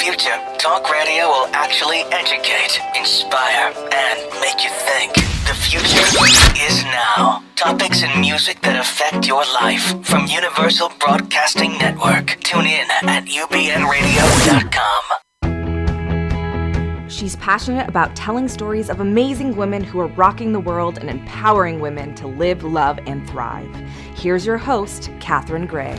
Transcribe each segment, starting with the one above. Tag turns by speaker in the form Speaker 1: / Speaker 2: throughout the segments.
Speaker 1: future, talk radio will actually educate, inspire, and make you think. The future is now. Topics and music that affect your life from Universal Broadcasting Network. Tune in at ubnradio.com.
Speaker 2: She's passionate about telling stories of amazing women who are rocking the world and empowering women to live, love, and thrive. Here's your host, Katherine Gray.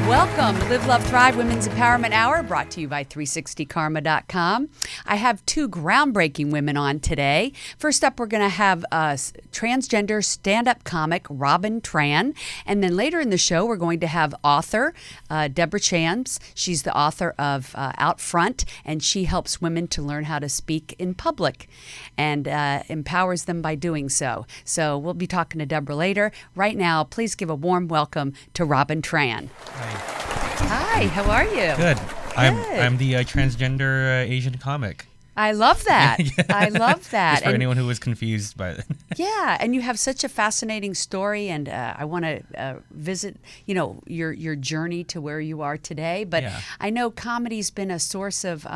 Speaker 3: Welcome to Live, Love, Thrive Women's Empowerment Hour, brought to you by 360karma.com. I have two groundbreaking women on today. First up, we're going to have transgender stand-up comic Robin Tran. And then later in the show, we're going to have author Deborah Shames. She's the author of Out Front, and she helps women to learn how to speak in public and empowers them by doing so. So we'll be talking to Deborah later. Right now, please give a warm welcome to Robin Tran. Hi, how are you?
Speaker 4: Good. I'm the transgender Asian comic.
Speaker 3: I love that.
Speaker 4: Yeah.
Speaker 3: I love that.
Speaker 4: Just for anyone who was confused by it.
Speaker 3: Yeah, and you have such a fascinating story, and I want to visit, your journey to where you are today. But
Speaker 4: Yeah.
Speaker 3: I know comedy's been a source of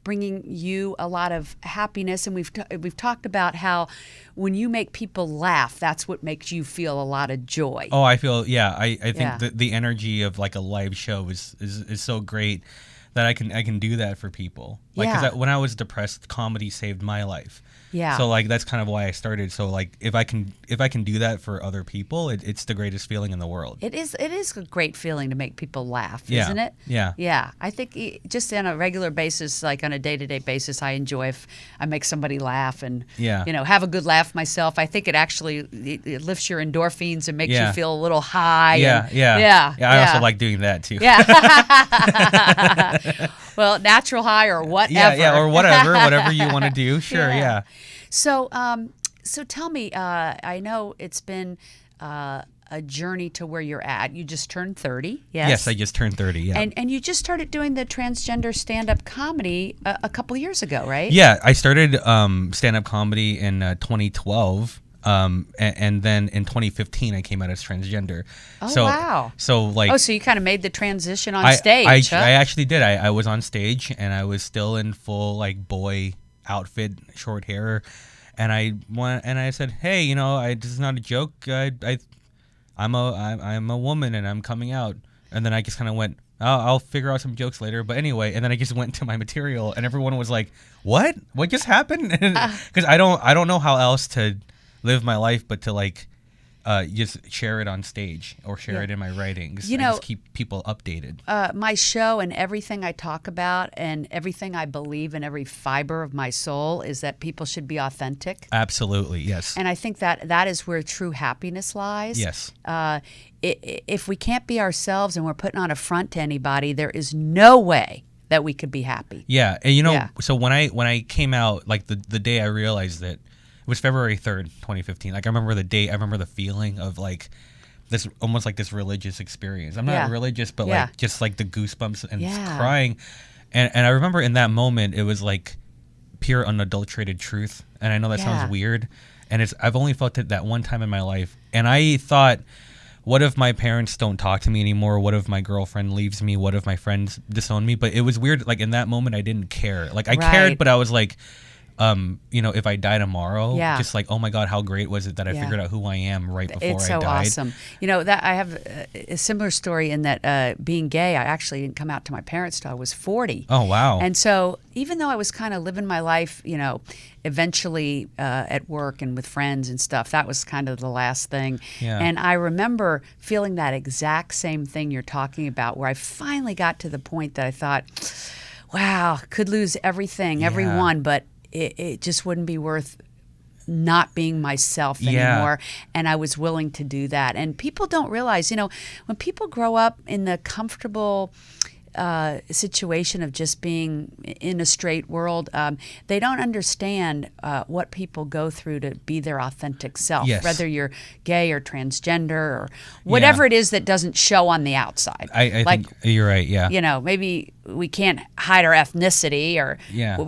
Speaker 3: bringing you a lot of happiness, and we've talked about how when you make people laugh, that's what makes you feel a lot of joy.
Speaker 4: Oh, I feel, I think the energy of like a live show is so great that I can do that for people. Like, 'cause when I was depressed, comedy saved my life.
Speaker 3: Yeah.
Speaker 4: So like that's kind of why I started. So like if I can do that for other people, it's the greatest feeling in the world.
Speaker 3: It is a great feeling to make people laugh,
Speaker 4: Yeah.
Speaker 3: isn't it?
Speaker 4: Yeah.
Speaker 3: Yeah. I think just on a regular basis, like on a day-to-day basis, I enjoy if I make somebody laugh and have a good laugh myself. I think it actually it lifts your endorphins and makes you feel a little high.
Speaker 4: Yeah. I also like doing that too.
Speaker 3: Yeah. Well, natural high or whatever.
Speaker 4: Yeah, or whatever you want to do. Sure, yeah.
Speaker 3: So tell me, I know it's been a journey to where you're at. You just turned 30, yes?
Speaker 4: Yes, I just turned 30, yeah.
Speaker 3: And you just started doing the transgender stand-up comedy a couple years ago, right?
Speaker 4: Yeah, I started stand-up comedy in 2012. And then in 2015, I came out as transgender.
Speaker 3: Oh, wow.
Speaker 4: So
Speaker 3: so you kind of made the transition on stage, huh?
Speaker 4: I actually did. I was on stage, and I was still in full like boy outfit, short hair, and I said, hey, this is not a joke. I'm a woman, and I'm coming out. And then I just kind of went, I'll figure out some jokes later. But anyway, and then I just went to my material, and everyone was like, what just happened? Because I don't know how else to live my life but to like just share it on stage or share it in my writings. Just keep people updated.
Speaker 3: My show and everything I talk about and everything I believe in every fiber of my soul is that people should be authentic.
Speaker 4: Absolutely, yes.
Speaker 3: And I think that is where true happiness lies.
Speaker 4: Yes.
Speaker 3: If we can't be ourselves and we're putting on a front to anybody, there is no way that we could be happy.
Speaker 4: Yeah, and so when I came out, like the day I realized that, it was February 3rd, 2015. Like I remember the date. I remember the feeling of like this, almost like this religious experience. I'm not religious, but like just like the goosebumps and crying. And I remember in that moment, it was like pure unadulterated truth. And I know that sounds weird. And I've only felt it that one time in my life. And I thought, what if my parents don't talk to me anymore? What if my girlfriend leaves me? What if my friends disown me? But it was weird. Like in that moment, I didn't care. Like I cared, but I was like, if I die tomorrow, just like, oh my God, how great was it that I figured out who I am right before I died.
Speaker 3: It's so awesome. That I have a similar story in that being gay, I actually didn't come out to my parents till I was 40.
Speaker 4: Oh, wow.
Speaker 3: And so even though I was kind of living my life, eventually at work and with friends and stuff, that was kind of the last thing.
Speaker 4: Yeah.
Speaker 3: And I remember feeling that exact same thing you're talking about, where I finally got to the point that I thought, wow, could lose everything, everyone, but it just wouldn't be worth not being myself anymore. And I was willing to do that. And people don't realize, when people grow up in the comfortable situation of just being in a straight world, they don't understand what people go through to be their authentic self, whether you're gay or transgender or whatever it is that doesn't show on the outside.
Speaker 4: I think you're right,
Speaker 3: maybe we can't hide our ethnicity or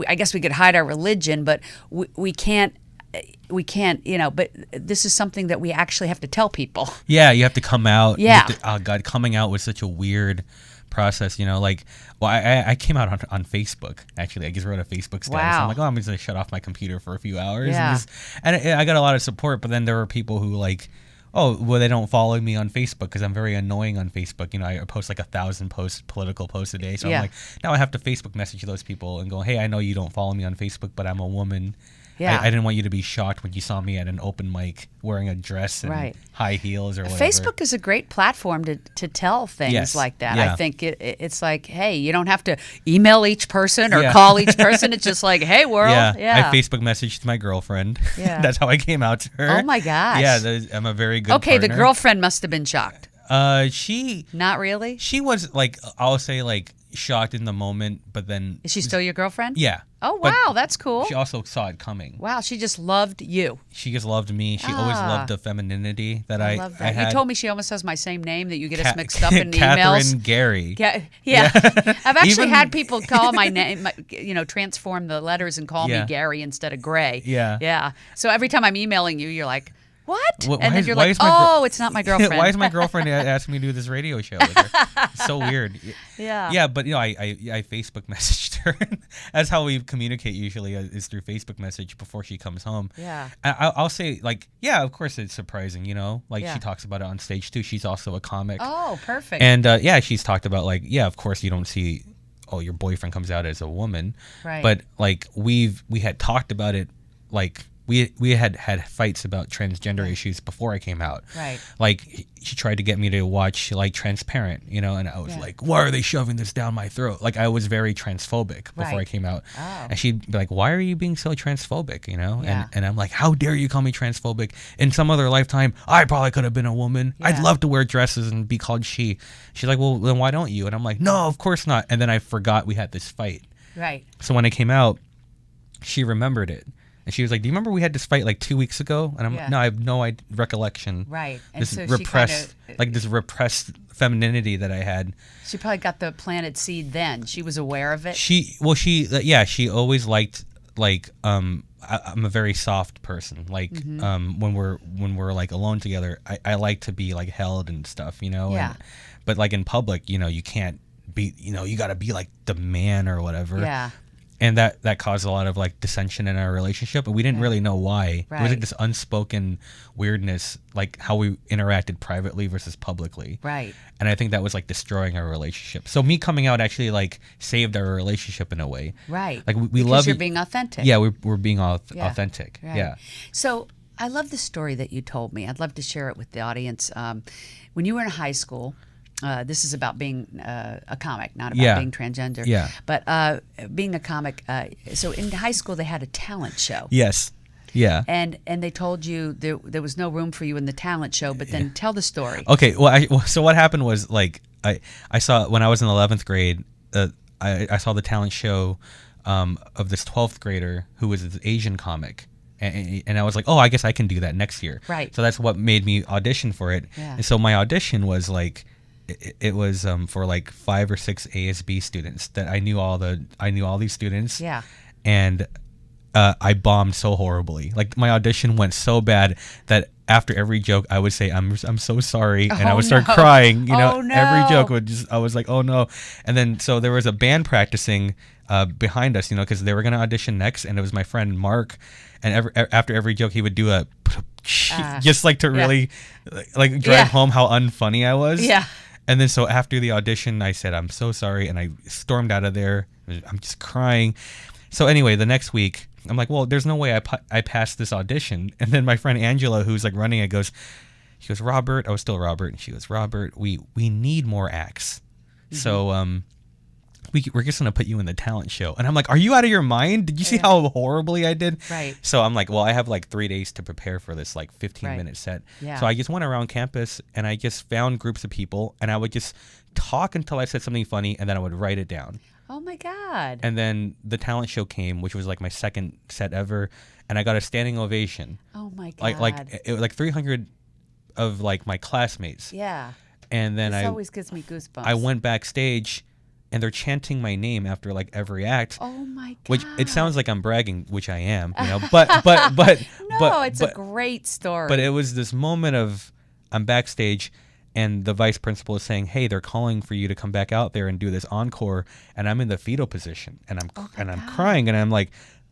Speaker 3: I guess we could hide our religion, but we can't, but this is something that we actually have to tell people.
Speaker 4: Yeah, you have to come out.
Speaker 3: Yeah.
Speaker 4: Oh God, coming out was such a weird process, you know, like, well, I came out on Facebook, actually. I just wrote a Facebook status.
Speaker 3: Wow.
Speaker 4: I'm like, oh, I'm just going to shut off my computer for a few hours.
Speaker 3: Yeah.
Speaker 4: And I got a lot of support, but then there were people who like, oh, well, they don't follow me on Facebook because I'm very annoying on Facebook. You know, I post like 1,000 political posts a day. So
Speaker 3: Yeah.
Speaker 4: I'm like, now I have to Facebook message those people and go, hey, I know you don't follow me on Facebook, but I'm a woman.
Speaker 3: Yeah.
Speaker 4: I didn't want you to be shocked when you saw me at an open mic wearing a dress and
Speaker 3: Right.
Speaker 4: high heels or whatever.
Speaker 3: Facebook is a great platform to tell things
Speaker 4: Yes.
Speaker 3: like that.
Speaker 4: Yeah.
Speaker 3: I think it's like, hey, you don't have to email each person or
Speaker 4: Yeah.
Speaker 3: call each person. It's just like, hey, world.
Speaker 4: Yeah. I Facebook messaged my girlfriend.
Speaker 3: Yeah.
Speaker 4: That's how I came out to her.
Speaker 3: Oh, my gosh.
Speaker 4: Yeah, I'm a very good
Speaker 3: Okay, the
Speaker 4: partner.
Speaker 3: girlfriend must have been shocked.
Speaker 4: She
Speaker 3: Not really?
Speaker 4: was like, I'll say like shocked in the moment, but then
Speaker 3: Is she still your girlfriend?
Speaker 4: yeah.
Speaker 3: Oh,
Speaker 4: But
Speaker 3: wow, that's cool.
Speaker 4: She also saw it coming.
Speaker 3: Wow, she just loved you.
Speaker 4: She just loved me. She always loved the femininity that I
Speaker 3: love that.
Speaker 4: had.
Speaker 3: You told me she almost has my same name, that you get us
Speaker 4: Ca-
Speaker 3: mixed up in
Speaker 4: Catherine
Speaker 3: emails.
Speaker 4: Gary.
Speaker 3: Yeah. I've actually
Speaker 4: Even-
Speaker 3: had people call my name, transform the letters and call me
Speaker 4: Yeah.
Speaker 3: Gary instead of Gray.
Speaker 4: Yeah.
Speaker 3: Yeah. So every time I'm emailing you, you're like, what?
Speaker 4: Why
Speaker 3: And then
Speaker 4: is-
Speaker 3: you're
Speaker 4: why
Speaker 3: like,
Speaker 4: is my girl-
Speaker 3: oh, it's not my girlfriend.
Speaker 4: Why is my girlfriend asking me to do this radio show with her? It's so weird.
Speaker 3: Yeah.
Speaker 4: Yeah, but I Facebook messaged her. That's how we communicate usually, is through Facebook message before she comes home.
Speaker 3: Yeah.
Speaker 4: I'll say like, yeah, of course it's surprising, you know, like
Speaker 3: Yeah.
Speaker 4: she talks about it on stage too. She's also a comic.
Speaker 3: Oh, perfect.
Speaker 4: And yeah, she's talked about like, yeah, of course you don't see, oh, your boyfriend comes out as a woman.
Speaker 3: Right.
Speaker 4: But like we had talked about it, like we had fights about transgender issues before I came out.
Speaker 3: Right.
Speaker 4: Like she tried to get me to watch like Transparent, you know, and I was
Speaker 3: Yeah.
Speaker 4: like, why are they shoving this down my throat? Like I was very transphobic before
Speaker 3: Right.
Speaker 4: I came out.
Speaker 3: Oh.
Speaker 4: And she'd be like, why are you being so transphobic, you know?
Speaker 3: Yeah.
Speaker 4: And I'm like, how dare you call me transphobic? In some other lifetime, I probably could have been a woman. I'd
Speaker 3: Yeah.
Speaker 4: love to wear dresses and be called she. She's like, well, then why don't you? And I'm like, no, of course not. And then I forgot we had this fight.
Speaker 3: Right.
Speaker 4: So when I came out, she remembered it. And she was like, do you remember we had this fight like 2 weeks ago? And I'm
Speaker 3: Yeah.
Speaker 4: no, I have no recollection.
Speaker 3: Right. And
Speaker 4: This
Speaker 3: so
Speaker 4: repressed,
Speaker 3: she
Speaker 4: like this repressed femininity that I had.
Speaker 3: She probably got the planted seed then. She was aware of it.
Speaker 4: She always liked like, I'm a very soft person. Like,
Speaker 3: Mm-hmm.
Speaker 4: when we're like alone together, I like to be like held and stuff, you know?
Speaker 3: Yeah.
Speaker 4: But like in public, you know, you can't be, you know, you got to be like the man or whatever.
Speaker 3: Yeah.
Speaker 4: And that caused a lot of like dissension in our relationship, but we didn't really know why. It was
Speaker 3: Right.
Speaker 4: like this unspoken weirdness, like how we interacted privately versus publicly.
Speaker 3: Right.
Speaker 4: And I think that was like destroying our relationship. So me coming out actually like saved our relationship in a way.
Speaker 3: Right.
Speaker 4: Like we
Speaker 3: Because
Speaker 4: love
Speaker 3: you're
Speaker 4: it.
Speaker 3: being authentic.
Speaker 4: Yeah, we're being
Speaker 3: Yeah.
Speaker 4: authentic.
Speaker 3: Right.
Speaker 4: Yeah.
Speaker 3: So I love the story that you told me. I'd love to share it with the audience. When you were in high school, this is about being a comic, not about
Speaker 4: Yeah.
Speaker 3: being transgender.
Speaker 4: Yeah.
Speaker 3: But being a comic, so in high school they had a talent show.
Speaker 4: Yes. Yeah.
Speaker 3: And they told you there was no room for you in the talent show, but then tell the story.
Speaker 4: Okay. Well, so what happened was like I saw when I was in the 11th grade, I saw the talent show of this 12th grader who was this Asian comic. And I was like, oh, I guess I can do that next year.
Speaker 3: Right.
Speaker 4: So that's what made me audition for it.
Speaker 3: Yeah.
Speaker 4: And so my audition was like, it was for like 5 or 6 ASB students that I knew all these students.
Speaker 3: Yeah.
Speaker 4: And I bombed so horribly. Like my audition went so bad that after every joke I would say I'm so sorry, and I would start
Speaker 3: no.
Speaker 4: crying. You know,
Speaker 3: Oh, no.
Speaker 4: every joke I was like, oh no. And then so there was a band practicing behind us, you know, because they were gonna audition next, and it was my friend Mark. And after every joke he would do a just like to really like drive
Speaker 3: Yeah.
Speaker 4: home how unfunny I was.
Speaker 3: Yeah.
Speaker 4: And then so after the audition, I said, I'm so sorry. And I stormed out of there. I'm just crying. So anyway, the next week, I'm like, well, there's no way I passed this audition. And then my friend Angela, who's like running it, she goes, Robert, I was still Robert. And she goes, Robert, we need more acts.
Speaker 3: Mm-hmm.
Speaker 4: So we're just going to put you in the talent show. And I'm like, are you out of your mind? Did you see how horribly I did?
Speaker 3: Right.
Speaker 4: So I'm like, well, I have like 3 days to prepare for this like 15-minute set.
Speaker 3: Yeah.
Speaker 4: So I just went around campus and I just found groups of people and I would just talk until I said something funny and then I would write it down.
Speaker 3: Oh my God.
Speaker 4: And then the talent show came, which was like my second set ever, and I got a standing ovation.
Speaker 3: Oh my God.
Speaker 4: Like it was like 300 of like my classmates.
Speaker 3: Yeah.
Speaker 4: And then
Speaker 3: This always gives me goosebumps.
Speaker 4: I went backstage and they're chanting my name after like every act.
Speaker 3: Oh my God.
Speaker 4: Which it sounds like I'm bragging, which I am, you know. But
Speaker 3: No, it's a great story.
Speaker 4: But it was this moment of I'm backstage, and the vice principal is saying, hey, they're calling for you to come back out there and do this encore, and I'm in the fetal position, and I'm crying, and I'm like,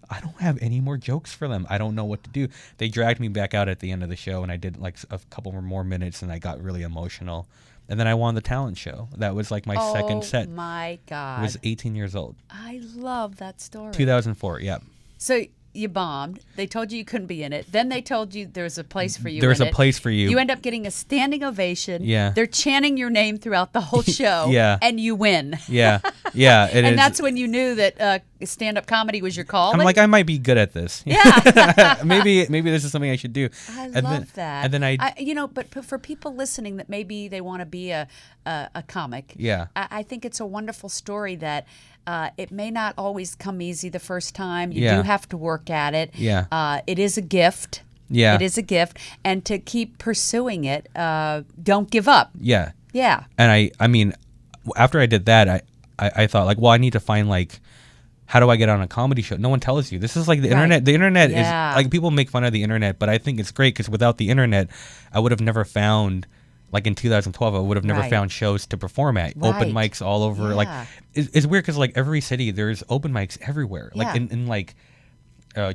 Speaker 4: I don't have any more jokes for them. I don't know what to do. They dragged me back out at the end of the show, and I did like a couple more minutes, and I got really emotional. And then I won the talent show. That was like my second set.
Speaker 3: Oh my God.
Speaker 4: I was 18 years old.
Speaker 3: I love that story.
Speaker 4: 2004, yeah.
Speaker 3: So you bombed. They told you couldn't be in it. Then they told you there's a place for you.
Speaker 4: There's a place for you.
Speaker 3: You end up getting a standing ovation.
Speaker 4: Yeah.
Speaker 3: They're chanting your name throughout the whole show.
Speaker 4: Yeah.
Speaker 3: And you win.
Speaker 4: Yeah. Yeah. It
Speaker 3: and
Speaker 4: is.
Speaker 3: that's when you knew that stand-up comedy was your call.
Speaker 4: I'm like, I might be good at this.
Speaker 3: Yeah.
Speaker 4: maybe this is something I should do.
Speaker 3: I
Speaker 4: and
Speaker 3: love that.
Speaker 4: And then
Speaker 3: but for people listening that maybe they want to be a comic.
Speaker 4: Yeah.
Speaker 3: I think it's a wonderful story that it may not always come easy the first time. You
Speaker 4: Yeah.
Speaker 3: do have to work at it.
Speaker 4: Yeah.
Speaker 3: It is a gift.
Speaker 4: Yeah.
Speaker 3: It is a gift. And to keep pursuing it, don't give up.
Speaker 4: Yeah.
Speaker 3: Yeah.
Speaker 4: And I mean, after I did that, I thought like, well, I need to find like, how do I get on a comedy show? No one tells you. This is like the internet. The internet is like, people make fun of the internet, but I think it's great because without the internet, I would have never found, like in 2012, I would have never found shows to perform at. Open mics all over.
Speaker 3: Yeah.
Speaker 4: Like, it's weird because like every city, there's open mics everywhere. Like in like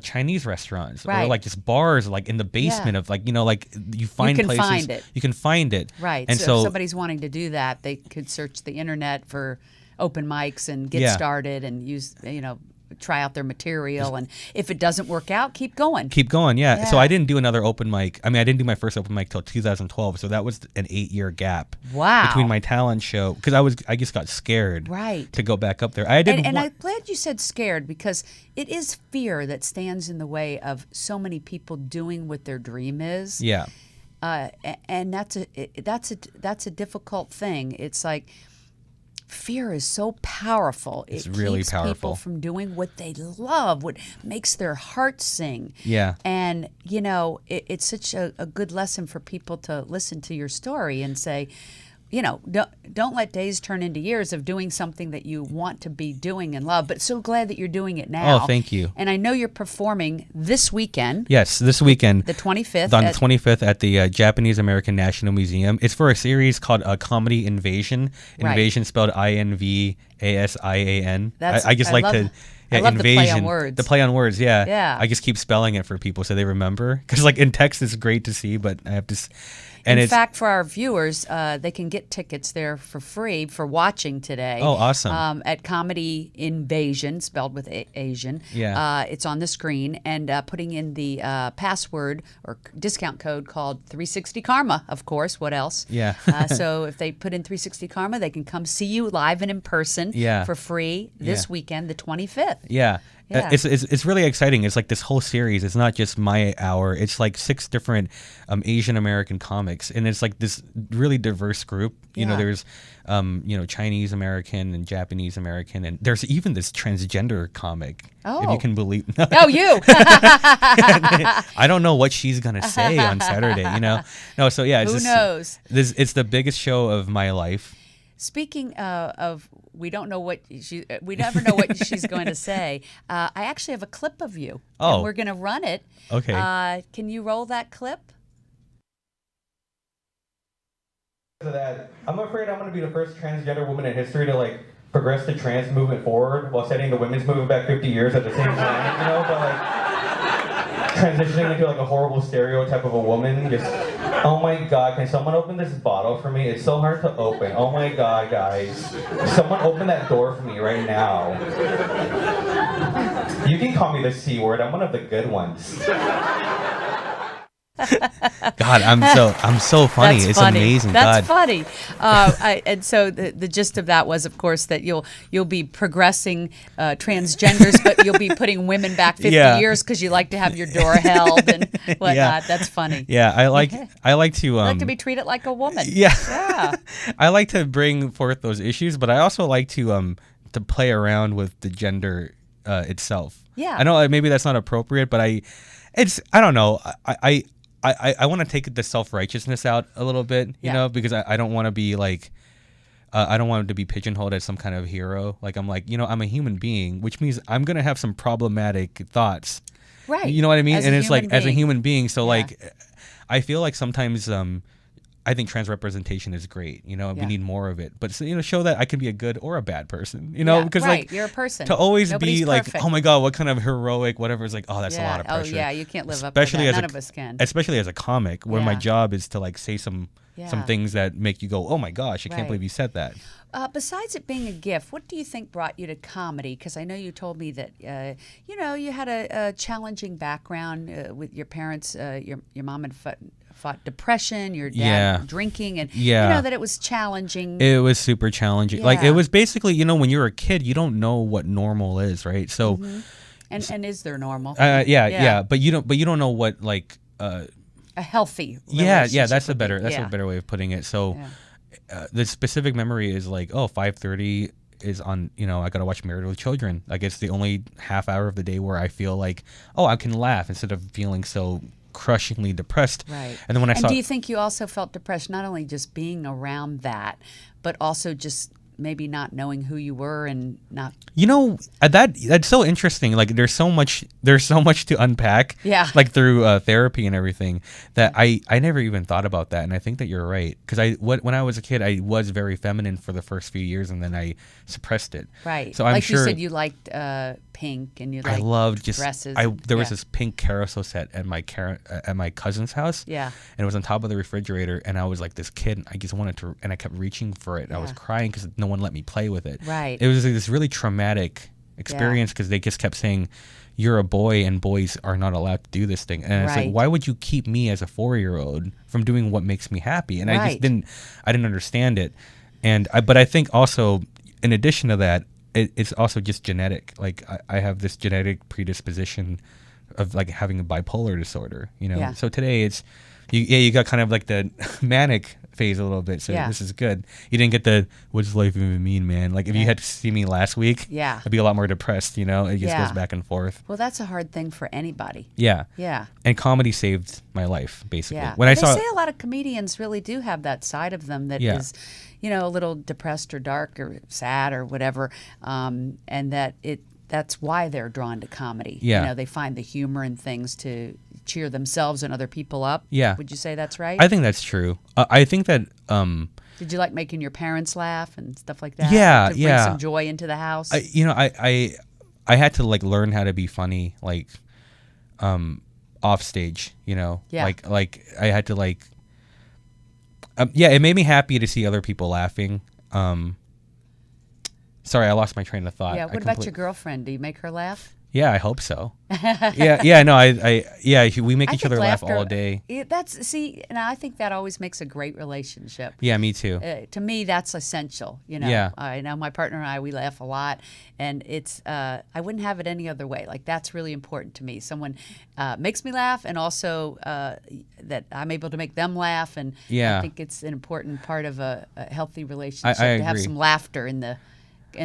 Speaker 4: Chinese restaurants or like just bars, like in the basement of like, like you find places.
Speaker 3: Find it.
Speaker 4: You can find it.
Speaker 3: Right.
Speaker 4: And
Speaker 3: so if somebody's wanting to do that, they could search the internet for open mics and get started and use, try out their material. And if it doesn't work out, keep going.
Speaker 4: Keep going, yeah. So I didn't do another open mic. I mean, I didn't do my first open mic till 2012. So that was an 8-year gap.
Speaker 3: Wow.
Speaker 4: Between my talent show, because I just got scared.
Speaker 3: Right.
Speaker 4: To go back up there. I did.
Speaker 3: And I'm glad you said scared because it is fear that stands in the way of so many people doing what their dream is.
Speaker 4: Yeah.
Speaker 3: And that's a difficult thing. It's like, fear is so powerful.
Speaker 4: It's
Speaker 3: it
Speaker 4: really
Speaker 3: keeps
Speaker 4: powerful.
Speaker 3: People from doing what they love, what makes their heart sing.
Speaker 4: Yeah.
Speaker 3: And, it's such a good lesson for people to listen to your story and say, don't let days turn into years of doing something that you want to be doing and love, but so glad that you're doing it now.
Speaker 4: Oh, thank you.
Speaker 3: And I know you're performing this weekend.
Speaker 4: Yes, this weekend.
Speaker 3: The 25th.
Speaker 4: On the 25th at the Japanese American National Museum. It's for a series called Comedy Invasion. Invasion spelled INVASIAN. I just like to... Yeah,
Speaker 3: I love
Speaker 4: invasion.
Speaker 3: the play on words.
Speaker 4: The play on words, yeah.
Speaker 3: Yeah.
Speaker 4: I just keep spelling it for people so they remember. Because like in text it's great to see, but I have to... And
Speaker 3: in fact, for our viewers, they can get tickets there for free for watching today.
Speaker 4: Oh, awesome.
Speaker 3: At Comedy Invasion, spelled with Asian.
Speaker 4: Yeah.
Speaker 3: It's on the screen. And putting in the password or discount code called 360 Karma, of course. What else?
Speaker 4: Yeah.
Speaker 3: So if they put in 360 Karma, they can come see you live and in person for free this weekend, the 25th.
Speaker 4: Yeah.
Speaker 3: Yeah.
Speaker 4: It's really exciting. It's like this whole series. It's not just my hour. It's like 6 different Asian American comics, and it's like this really diverse group. You know, there's Chinese American and Japanese American, and there's even this transgender comic. If you can believe.
Speaker 3: Oh, you.
Speaker 4: I don't know what she's gonna say on Saturday. No. So yeah,
Speaker 3: Who knows?
Speaker 4: It's the biggest show of my life.
Speaker 3: Speaking of, we never know what she's going to say. I actually have a clip of you.
Speaker 4: Oh.
Speaker 3: And we're going to run it.
Speaker 4: Okay.
Speaker 3: Can you roll that clip?
Speaker 5: That I'm afraid I'm going to be the first transgender woman in history to progress the trans movement forward while setting the women's movement back 50 years at the same time, but transitioning into a horrible stereotype of a woman. Just, oh my God, can someone open this bottle for me? It's so hard to open. Oh my God, guys. Someone open that door for me right now. You can call me the C word. I'm one of the good ones.
Speaker 4: God, I'm so funny.
Speaker 3: That's
Speaker 4: it's
Speaker 3: funny.
Speaker 4: amazing.
Speaker 3: That's
Speaker 4: God.
Speaker 3: funny. And so the gist of that was, of course, that you'll be progressing transgenders, but you'll be putting women back 50 years because you like to have your door held and whatnot.
Speaker 4: Yeah.
Speaker 3: That's funny.
Speaker 4: Yeah, I like to
Speaker 3: You like to be treated like a woman.
Speaker 4: Yeah. I like to bring forth those issues, but I also like to play around with the gender itself.
Speaker 3: Yeah.
Speaker 4: I know maybe that's not appropriate, but I don't know. I want to take the self-righteousness out a little bit, you know, because I don't want to be I don't want to be pigeonholed as some kind of hero. I'm I'm a human being, which means I'm going to have some problematic thoughts.
Speaker 3: Right.
Speaker 4: You know what I mean?
Speaker 3: As
Speaker 4: and
Speaker 3: a
Speaker 4: it's
Speaker 3: human
Speaker 4: as a
Speaker 3: being.
Speaker 4: human being. So I feel like sometimes I think trans representation is great. You know,
Speaker 3: Yeah.
Speaker 4: we need more of it. But show that I can be a good or a bad person. You know,
Speaker 3: Yeah,
Speaker 4: because
Speaker 3: right.
Speaker 4: like
Speaker 3: You're a person.
Speaker 4: to always
Speaker 3: Nobody's
Speaker 4: be like,
Speaker 3: perfect.
Speaker 4: oh my god, what kind of heroic whatever is like, oh, that's a
Speaker 3: Yeah.
Speaker 4: lot of pressure.
Speaker 3: Oh yeah, you can't live up to
Speaker 4: Especially
Speaker 3: that.
Speaker 4: as
Speaker 3: None
Speaker 4: a,
Speaker 3: of us can.
Speaker 4: especially as a comic, where my
Speaker 3: Yeah.
Speaker 4: job is to like say some
Speaker 3: Yeah.
Speaker 4: things that make you go, oh my gosh, I can't
Speaker 3: Right.
Speaker 4: believe you said that.
Speaker 3: Besides it being a gift, what do you think brought you to comedy? Because I know you told me that you had a challenging background with your parents. Your mom had fought depression. Your dad
Speaker 4: Yeah.
Speaker 3: drinking, and
Speaker 4: Yeah.
Speaker 3: that it was challenging.
Speaker 4: It was super challenging. Like
Speaker 3: Yeah.
Speaker 4: it was basically, when you're a kid, you don't know what normal is, right? So,
Speaker 3: and is there normal?
Speaker 4: yeah, but you don't know what like.
Speaker 3: A healthy
Speaker 4: Yeah,
Speaker 3: relationship
Speaker 4: that's a
Speaker 3: would be.
Speaker 4: better
Speaker 3: Yeah.
Speaker 4: a better way of putting it. So,
Speaker 3: Yeah.
Speaker 4: the specific memory is like, 5:30 is on. I gotta watch Married with Children. Like it's the only half hour of the day where I feel like, I can laugh instead of feeling so crushingly depressed.
Speaker 3: Right.
Speaker 4: And then when I saw,
Speaker 3: do you think you also felt depressed, not only just being around that, but also just maybe not knowing who you were and not
Speaker 4: that's so interesting. Like there's so much to unpack.
Speaker 3: Yeah.
Speaker 4: Like through therapy and everything that I never even thought about that, and I think that you're right because when I was a kid I was very feminine for the first few years and then I suppressed it.
Speaker 3: right?
Speaker 4: So I'm
Speaker 3: like
Speaker 4: sure
Speaker 3: you said, you liked pink and you liked
Speaker 4: I loved just
Speaker 3: dresses.
Speaker 4: there was
Speaker 3: yeah.
Speaker 4: this pink carousel set at my cousin's house.
Speaker 3: Yeah.
Speaker 4: And it was on top of the refrigerator, and I was like this kid, and I just wanted to, and I kept reaching for it. And I was
Speaker 3: Yeah.
Speaker 4: crying because no one let me play with it.
Speaker 3: Right.
Speaker 4: It was like this really traumatic experience because they just kept saying, "You're a boy, and boys are not allowed to do this thing." And it's
Speaker 3: Right.
Speaker 4: like, why would you keep me as a 4-year-old from doing what makes me happy? And I
Speaker 3: Right.
Speaker 4: just didn't understand it. But I think also, in addition to that, it's also just genetic. Like I have this genetic predisposition of like having a bipolar disorder.
Speaker 3: Yeah.
Speaker 4: So today it's you got kind of like the manic phase a little bit. So
Speaker 3: Yeah.
Speaker 4: this is good. You didn't get the what's life even mean, man. Like if you had to see me last week,
Speaker 3: Yeah.
Speaker 4: I'd be a lot more depressed. It just
Speaker 3: Yeah.
Speaker 4: goes back and forth.
Speaker 3: Well, that's a hard thing for anybody.
Speaker 4: Yeah.
Speaker 3: Yeah.
Speaker 4: And comedy saved my life basically.
Speaker 3: Yeah.
Speaker 4: When
Speaker 3: Well,
Speaker 4: I saw
Speaker 3: they say a lot of comedians really do have that side of them that
Speaker 4: Yeah.
Speaker 3: is, a little depressed or dark or sad or whatever, and that's why they're drawn to comedy.
Speaker 4: Yeah.
Speaker 3: They find the humor in things to cheer themselves and other people up.
Speaker 4: Yeah.
Speaker 3: Would you say that's right?
Speaker 4: I think that's true. I think that
Speaker 3: Did you like making your parents laugh and stuff like that?
Speaker 4: Yeah,
Speaker 3: to bring
Speaker 4: yeah.
Speaker 3: some joy into the house.
Speaker 4: I had to like learn how to be funny like off stage,
Speaker 3: Yeah.
Speaker 4: like I had to like it made me happy to see other people laughing. Sorry, I lost my train of thought.
Speaker 3: yeah. What about your girlfriend? Do you make her laugh?
Speaker 4: Yeah, I hope so. No, we make
Speaker 3: I
Speaker 4: each
Speaker 3: think
Speaker 4: other laugh
Speaker 3: laughter-
Speaker 4: all day.
Speaker 3: And I think that always makes a great relationship.
Speaker 4: Yeah, me too.
Speaker 3: To me, that's essential.
Speaker 4: Yeah.
Speaker 3: I know my partner and I, we laugh a lot, and it's I wouldn't have it any other way. Like that's really important to me. Someone makes me laugh, and also that I'm able to make them laugh. And
Speaker 4: Yeah.
Speaker 3: I think it's an important part of a healthy relationship
Speaker 4: I
Speaker 3: to have
Speaker 4: agree.
Speaker 3: some laughter in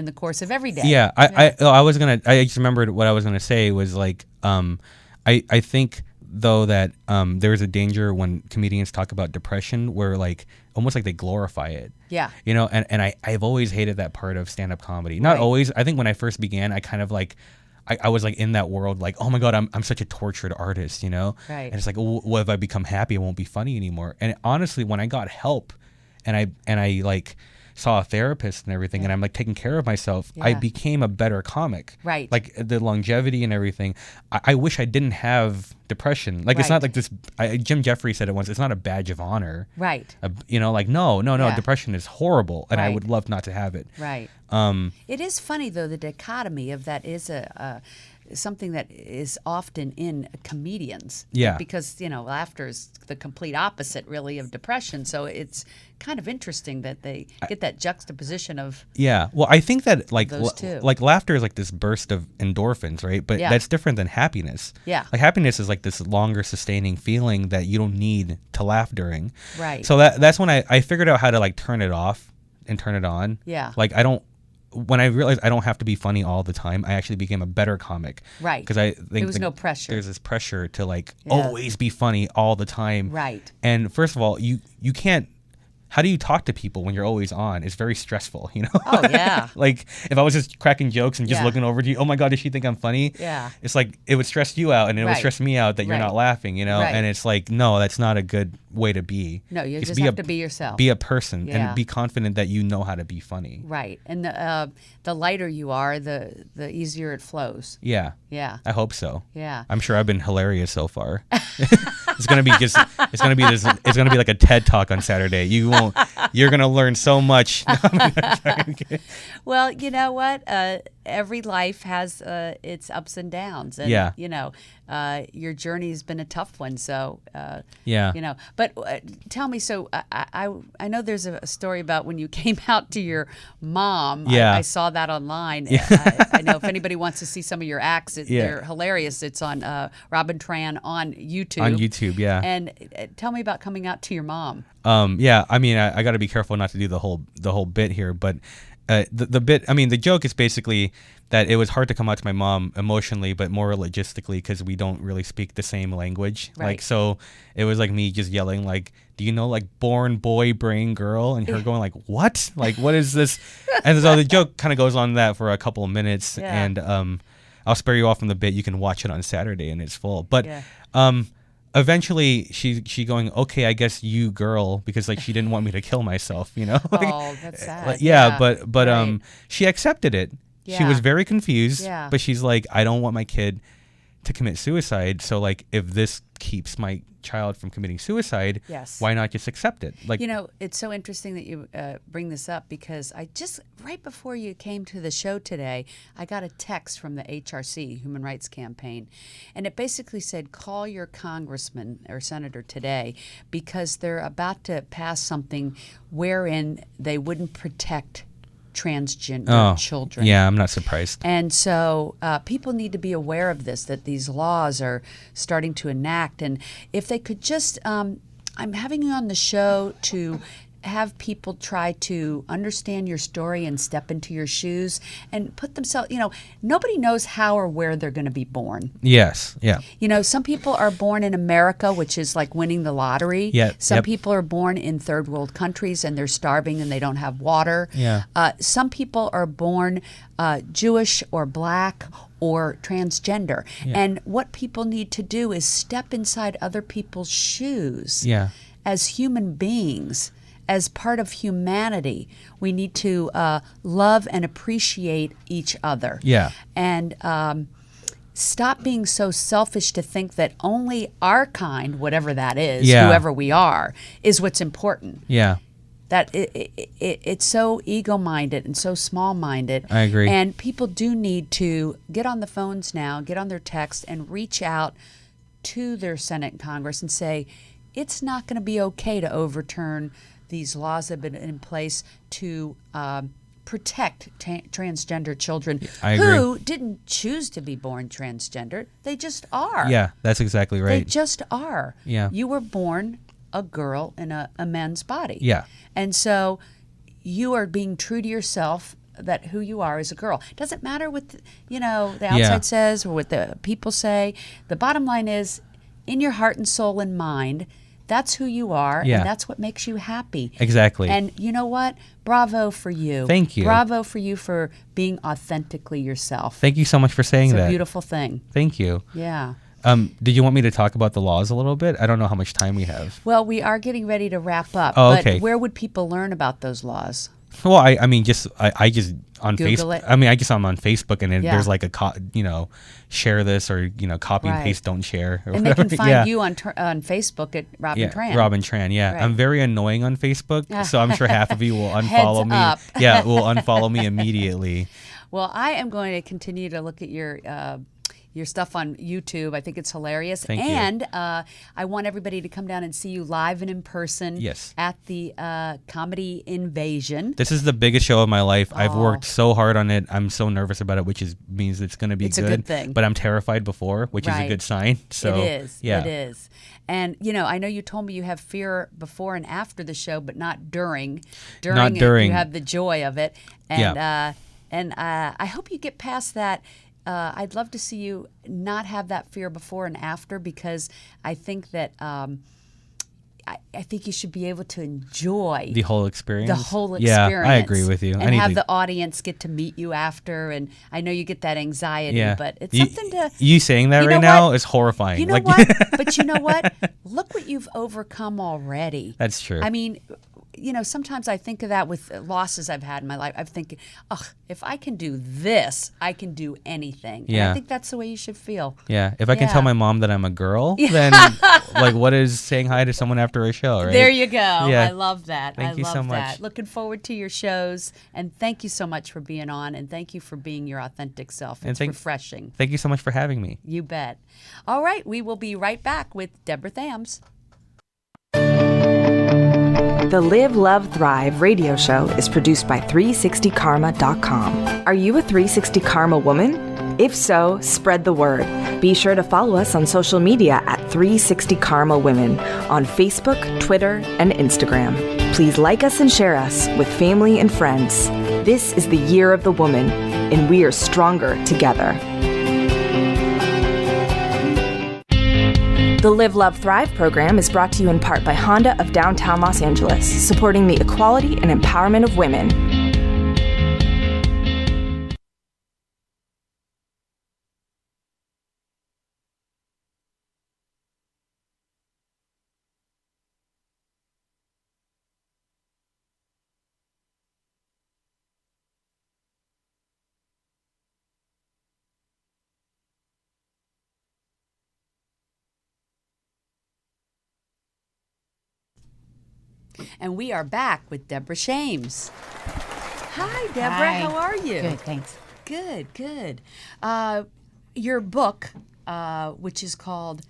Speaker 3: the course of every day.
Speaker 4: Yeah, I just remembered what I was gonna say was like, I think though that there's a danger when comedians talk about depression where like almost like they glorify it.
Speaker 3: Yeah.
Speaker 4: And I've always hated that part of stand-up comedy. Not
Speaker 3: Right.
Speaker 4: always. I think when I first began, I kind of like. I was like in that world, like, oh my God, I'm such a tortured artist,
Speaker 3: Right.
Speaker 4: And it's like, well, if I become happy, it won't be funny anymore. And honestly, when I got help, and I like saw a therapist and everything, and I'm like taking care of myself, I
Speaker 3: Yeah.
Speaker 4: became a better comic.
Speaker 3: Right.
Speaker 4: Like the longevity and everything. I wish I didn't have depression. Like it's not
Speaker 3: Right.
Speaker 4: like this. Jim Jeffries said it once. It's not a badge of honor.
Speaker 3: Right.
Speaker 4: Like no.
Speaker 3: Yeah.
Speaker 4: Depression is horrible, and I
Speaker 3: Right.
Speaker 4: would love not to have it.
Speaker 3: Right. It is funny though, the dichotomy of that is something that is often in comedians.
Speaker 4: Yeah.
Speaker 3: Because laughter is the complete opposite, really, of depression. So it's kind of interesting that they get that juxtaposition of
Speaker 4: Yeah. Well, I think that like
Speaker 3: Those two.
Speaker 4: like laughter is like this burst of endorphins, right? But
Speaker 3: Yeah.
Speaker 4: that's different than happiness.
Speaker 3: Yeah.
Speaker 4: Like happiness is like this longer sustaining feeling that you don't need to laugh during.
Speaker 3: Right.
Speaker 4: So that's when I figured out how to like turn it off and turn it on.
Speaker 3: Yeah.
Speaker 4: Like when I realized I don't have to be funny all the time, I actually became a better comic.
Speaker 3: Right.
Speaker 4: Because I think
Speaker 3: There was no pressure.
Speaker 4: There's this pressure to like
Speaker 3: Yeah.
Speaker 4: always be funny all the time.
Speaker 3: Right.
Speaker 4: And first of all, you can't. How do you talk to people when you're always on? It's very stressful,
Speaker 3: Oh, yeah.
Speaker 4: Like if I was just cracking jokes and just
Speaker 3: Yeah.
Speaker 4: looking over to you, oh my God, does she think I'm funny?
Speaker 3: Yeah.
Speaker 4: It's like it would stress you out, and it would
Speaker 3: Right.
Speaker 4: stress me out that you're
Speaker 3: Right.
Speaker 4: not laughing,
Speaker 3: Right.
Speaker 4: And it's like, no, that's not a good way to be.
Speaker 3: No, you just
Speaker 4: be
Speaker 3: have to be yourself.
Speaker 4: Be a person
Speaker 3: Yeah.
Speaker 4: and be confident that you know how to be funny.
Speaker 3: Right. And the lighter you are, the easier it flows.
Speaker 4: Yeah.
Speaker 3: Yeah.
Speaker 4: I hope so.
Speaker 3: Yeah.
Speaker 4: I'm sure I've been hilarious so far. It's gonna be like a TED Talk on Saturday. You're gonna learn so much.
Speaker 3: Well, you know what? Every life has its ups and downs, and
Speaker 4: Yeah.
Speaker 3: your journey has been a tough one. So
Speaker 4: Yeah.
Speaker 3: But tell me, so I know there's a story about when you came out to your mom.
Speaker 4: Yeah.
Speaker 3: I saw that online. I know if anybody wants to see some of your acts, they're hilarious. It's on Robin Tran on YouTube.
Speaker 4: On YouTube, yeah.
Speaker 3: And tell me about coming out to your mom.
Speaker 4: Yeah. I mean, I got to be careful not to do the whole bit here, but the bit. I mean, the joke is basically that it was hard to come out to my mom emotionally, but more logistically because we don't really speak the same language.
Speaker 3: Right.
Speaker 4: Like, so it was like me just yelling like, "Do you know like born boy, brain girl?" And her going like, "What? Like, what is this?" And so the joke kind of goes on that for a couple of minutes,
Speaker 3: Yeah.
Speaker 4: and I'll spare you off from the bit. You can watch it on Saturday, and it's full. But
Speaker 3: Yeah.
Speaker 4: eventually she going, "Okay, I guess you girl," because like she didn't want me to kill myself, Like,
Speaker 3: Oh, that's sad.
Speaker 4: like,
Speaker 3: Yeah.
Speaker 4: but
Speaker 3: Right.
Speaker 4: she accepted it. She
Speaker 3: Yeah.
Speaker 4: was very confused,
Speaker 3: Yeah.
Speaker 4: but she's like, "I don't want my kid to commit suicide, so like if this keeps my child from committing suicide,
Speaker 3: Yes.
Speaker 4: why not just accept it?" Like,
Speaker 3: It's so interesting that you bring this up because I just, right before you came to the show today, I got a text from the HRC, Human Rights Campaign, and it basically said, call your congressman or senator today because they're about to pass something wherein they wouldn't protect transgender children.
Speaker 4: Yeah, I'm not surprised.
Speaker 3: And so people need to be aware of this, that these laws are starting to enact. And if they could just, I'm having you on the show to have people try to understand your story and step into your shoes and put themselves, nobody knows how or where they're going to be born.
Speaker 4: Yes, yeah.
Speaker 3: Some people are born in America, which is like winning the lottery.
Speaker 4: Yeah,
Speaker 3: Some
Speaker 4: yep.
Speaker 3: people are born in third world countries and they're starving and they don't have water.
Speaker 4: Yeah.
Speaker 3: Some people are born Jewish or black or transgender.
Speaker 4: Yeah.
Speaker 3: And what people need to do is step inside other people's shoes
Speaker 4: Yeah.
Speaker 3: as human beings. As part of humanity, we need to love and appreciate each other.
Speaker 4: Yeah.
Speaker 3: And stop being so selfish to think that only our kind, whatever that is,
Speaker 4: Yeah.
Speaker 3: whoever we are, is what's important.
Speaker 4: Yeah.
Speaker 3: That it's so ego-minded and so small-minded.
Speaker 4: I agree.
Speaker 3: And people do need to get on the phones now, get on their text, and reach out to their Senate and Congress and say, it's not going to be okay to overturn these laws that have been in place to protect transgender children
Speaker 4: I agree.
Speaker 3: who didn't choose to be born transgender. They just are.
Speaker 4: Yeah, that's exactly
Speaker 3: They
Speaker 4: right.
Speaker 3: just are.
Speaker 4: Yeah.
Speaker 3: You were born a girl in a man's body.
Speaker 4: Yeah.
Speaker 3: And so you are being true to yourself, that who you are as a girl. Doesn't matter what the outside says or what the people say. The bottom line is, in your heart and soul and mind, that's who you are,
Speaker 4: Yeah.
Speaker 3: and that's what makes you happy.
Speaker 4: Exactly.
Speaker 3: And you know what? Bravo for you.
Speaker 4: Thank you.
Speaker 3: Bravo for you for being authentically yourself.
Speaker 4: Thank you so much for saying
Speaker 3: It's
Speaker 4: that.
Speaker 3: a beautiful thing.
Speaker 4: Thank you.
Speaker 3: Yeah.
Speaker 4: Did you want me to talk about the laws a little bit? I don't know how much time we have.
Speaker 3: Well, we are getting ready to wrap up.
Speaker 4: Oh,
Speaker 3: but
Speaker 4: okay.
Speaker 3: where would people learn about those laws?
Speaker 4: Well, I mean, I just on
Speaker 3: Google
Speaker 4: Facebook.
Speaker 3: it.
Speaker 4: I mean, I just I'm on Facebook, and
Speaker 3: Yeah.
Speaker 4: there's like share this or copy and
Speaker 3: Right.
Speaker 4: paste, don't share. Or
Speaker 3: And they
Speaker 4: whatever.
Speaker 3: can find
Speaker 4: Yeah.
Speaker 3: you on Facebook at Robin
Speaker 4: Yeah,
Speaker 3: Tran.
Speaker 4: Robin Tran. Yeah,
Speaker 3: Right.
Speaker 4: I'm very annoying on Facebook, so I'm sure half of you will unfollow me.
Speaker 3: up.
Speaker 4: Yeah, will unfollow me immediately.
Speaker 3: Well, I am going to continue to look at your stuff on YouTube. I think it's hilarious.
Speaker 4: Thank you.
Speaker 3: And I want everybody to come down and see you live and in person
Speaker 4: Yes.
Speaker 3: at the Comedy Invasion.
Speaker 4: This is the biggest show of my life. I've
Speaker 3: Oh.
Speaker 4: worked so hard on it. I'm so nervous about it, which means it's going to be
Speaker 3: It's a good thing.
Speaker 4: But I'm terrified before, which is a
Speaker 3: Right.
Speaker 4: good sign. So
Speaker 3: It is.
Speaker 4: Yeah.
Speaker 3: It is. And, I know you told me you have fear before and after the show, but not during.
Speaker 4: Not
Speaker 3: it,
Speaker 4: during.
Speaker 3: You have the joy of it. And,
Speaker 4: Yeah.
Speaker 3: I hope you get past that. I'd love to see you not have that fear before and after, because I think that I think you should be able to enjoy
Speaker 4: The whole experience.
Speaker 3: the whole
Speaker 4: Yeah,
Speaker 3: experience.
Speaker 4: I agree with you. I
Speaker 3: And
Speaker 4: need
Speaker 3: have
Speaker 4: to-
Speaker 3: the audience get to meet you after. And I know you get that anxiety,
Speaker 4: Yeah.
Speaker 3: but it's something to.
Speaker 4: You saying that
Speaker 3: You
Speaker 4: right
Speaker 3: know
Speaker 4: now
Speaker 3: what?
Speaker 4: is horrifying.
Speaker 3: You know
Speaker 4: Like,
Speaker 3: what? But you know what? Look what you've overcome already.
Speaker 4: That's true.
Speaker 3: I mean, sometimes I think of that with losses I've had in my life. I'm thinking, if I can do this, I can do anything. And
Speaker 4: Yeah.
Speaker 3: I think that's the way you should feel.
Speaker 4: Yeah, if I can
Speaker 3: Yeah.
Speaker 4: tell my mom that I'm a girl, then like, what is saying hi to someone after a show, right?
Speaker 3: There you go.
Speaker 4: Yeah.
Speaker 3: I love that.
Speaker 4: Thank you
Speaker 3: love
Speaker 4: so much.
Speaker 3: that. Looking forward to your shows, and thank you so much for being on, and thank you for being your authentic self. It's refreshing.
Speaker 4: Thank you so much for having me.
Speaker 3: You bet. All right, we will be right back with Deborah Thams.
Speaker 2: The Live, Love, Thrive radio show is produced by 360karma.com. Are you a 360 Karma woman? If so, spread the word. Be sure to follow us on social media at 360 Karma Women on Facebook, Twitter, and Instagram. Please like us and share us with family and friends. This is the year of the woman, and we are stronger together. The Live, Love, Thrive program is brought to you in part by Honda of downtown Los Angeles, supporting the equality and empowerment of women.
Speaker 3: And we are back with Deborah Shames. Hi, Deborah.
Speaker 6: Hi.
Speaker 3: How are you?
Speaker 6: Good, thanks.
Speaker 3: Good, good. Your book, which is called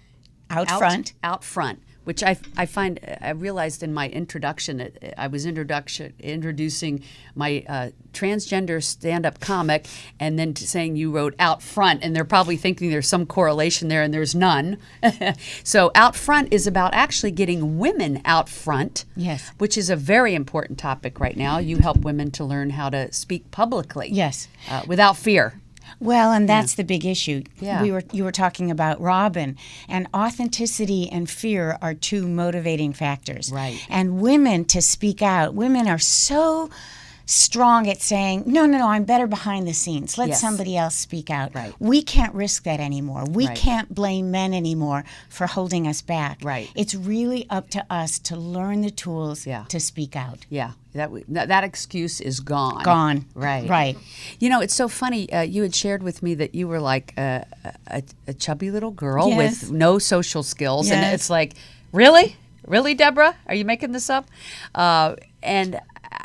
Speaker 6: Out Front.
Speaker 3: Out Front, which I find, I realized in my introduction, I was introducing my transgender stand-up comic, and then saying you wrote Out Front, and they're probably thinking there's some correlation there, and there's none. So Out Front is about actually getting women out front,
Speaker 6: Yes.
Speaker 3: which is a very important topic right now. You help women to learn how to speak publicly,
Speaker 6: Yes.
Speaker 3: Without fear.
Speaker 6: Well, and that's the big issue.
Speaker 3: Yeah.
Speaker 6: You were talking about Robin, and authenticity and fear are two motivating factors.
Speaker 3: Right.
Speaker 6: And women to speak out. Women are so strong at saying, no, I'm better behind the scenes. Let
Speaker 3: Yes.
Speaker 6: somebody else speak out.
Speaker 3: Right.
Speaker 6: We can't risk that anymore. We
Speaker 3: Right.
Speaker 6: can't blame men anymore for holding us back.
Speaker 3: Right.
Speaker 6: It's really up to us to learn the tools
Speaker 3: Yeah.
Speaker 6: to speak out.
Speaker 3: Yeah, that excuse is gone.
Speaker 6: Gone.
Speaker 3: Right.
Speaker 6: Right.
Speaker 3: You know, it's so funny. You had shared with me that you were like a chubby little girl
Speaker 6: Yes.
Speaker 3: with no social skills, and
Speaker 6: Yes.
Speaker 3: it's like, really, Deborah, are you making this up? And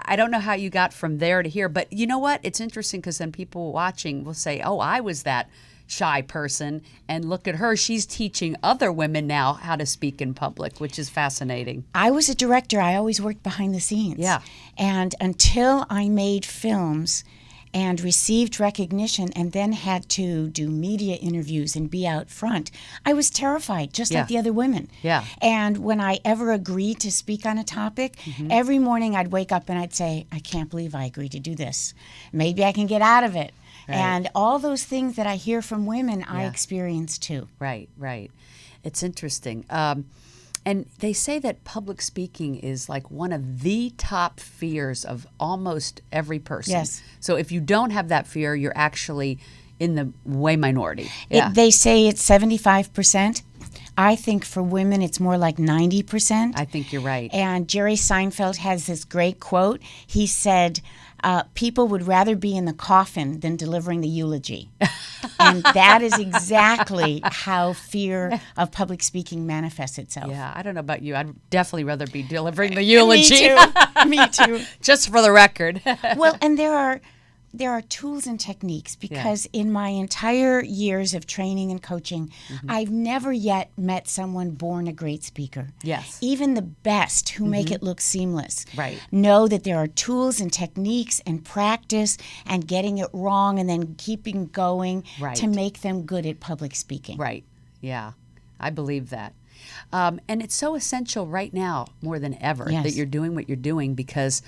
Speaker 3: I don't know how you got from there to here, but you know what? It's interesting because then people watching will say, "Oh, I was that shy person, and look at her. She's teaching other women now how to speak in public," which is fascinating.
Speaker 6: I was a director. I always worked behind the scenes.
Speaker 3: Yeah.
Speaker 6: And until I made films and received recognition and then had to do media interviews and be out front, I was terrified, just
Speaker 3: Yeah.
Speaker 6: like the other women.
Speaker 3: Yeah.
Speaker 6: And when I ever agreed to speak on a topic, every morning I'd wake up and I'd say, I can't believe I agreed to do this. Maybe I can get out of it.
Speaker 3: Right.
Speaker 6: And all those things that I hear from women, I
Speaker 3: Yeah.
Speaker 6: experience too.
Speaker 3: Right. It's interesting. And they say that public speaking is like one of the top fears of almost every person.
Speaker 6: Yes.
Speaker 3: So if you don't have that fear, you're actually in the way minority.
Speaker 6: They say it's 75%. I think for women, it's more like 90%.
Speaker 3: I think you're right.
Speaker 6: And Jerry Seinfeld has this great quote. He said, people would rather be in the coffin than delivering the eulogy. And that is exactly how fear of public speaking manifests itself.
Speaker 3: Yeah, I don't know about you. I'd definitely rather be delivering the eulogy.
Speaker 6: Me too.
Speaker 3: Just for the record.
Speaker 6: Well, and there are tools and techniques because in my entire years of training and coaching, I've never yet met someone born a great speaker.
Speaker 3: Yes.
Speaker 6: Even the best who make it look seamless
Speaker 3: Right.
Speaker 6: know that there are tools and techniques and practice and getting it wrong and then keeping going
Speaker 3: Right.
Speaker 6: to make them good at public speaking.
Speaker 3: Right. Yeah, I believe that. And it's so essential right now more than ever
Speaker 6: Yes.
Speaker 3: that you're doing what you're doing because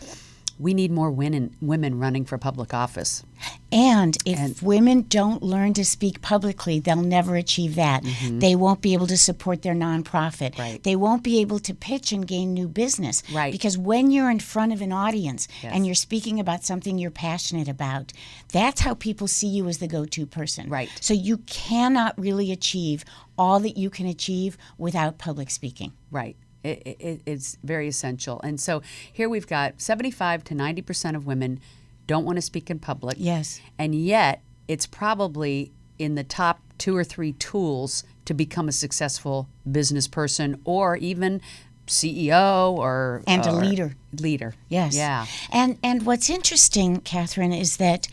Speaker 3: we need more women running for public office.
Speaker 6: And if women don't learn to speak publicly, they'll never achieve that. They won't be able to support their nonprofit.
Speaker 3: Right.
Speaker 6: They won't be able to pitch and gain new business.
Speaker 3: Right.
Speaker 6: Because when you're in front of an audience
Speaker 3: Yes.
Speaker 6: and you're speaking about something you're passionate about, that's how people see you as the go-to person.
Speaker 3: Right.
Speaker 6: So you cannot really achieve all that you can achieve without public speaking.
Speaker 3: Right. It's very essential. And so here we've got 75 to 90% of women don't want to speak in public.
Speaker 6: Yes.
Speaker 3: And yet it's probably in the top 2 or 3 tools to become a successful business person or even CEO or
Speaker 6: And a leader.
Speaker 3: Leader.
Speaker 6: Yes.
Speaker 3: Yeah.
Speaker 6: And what's interesting, Catherine, is that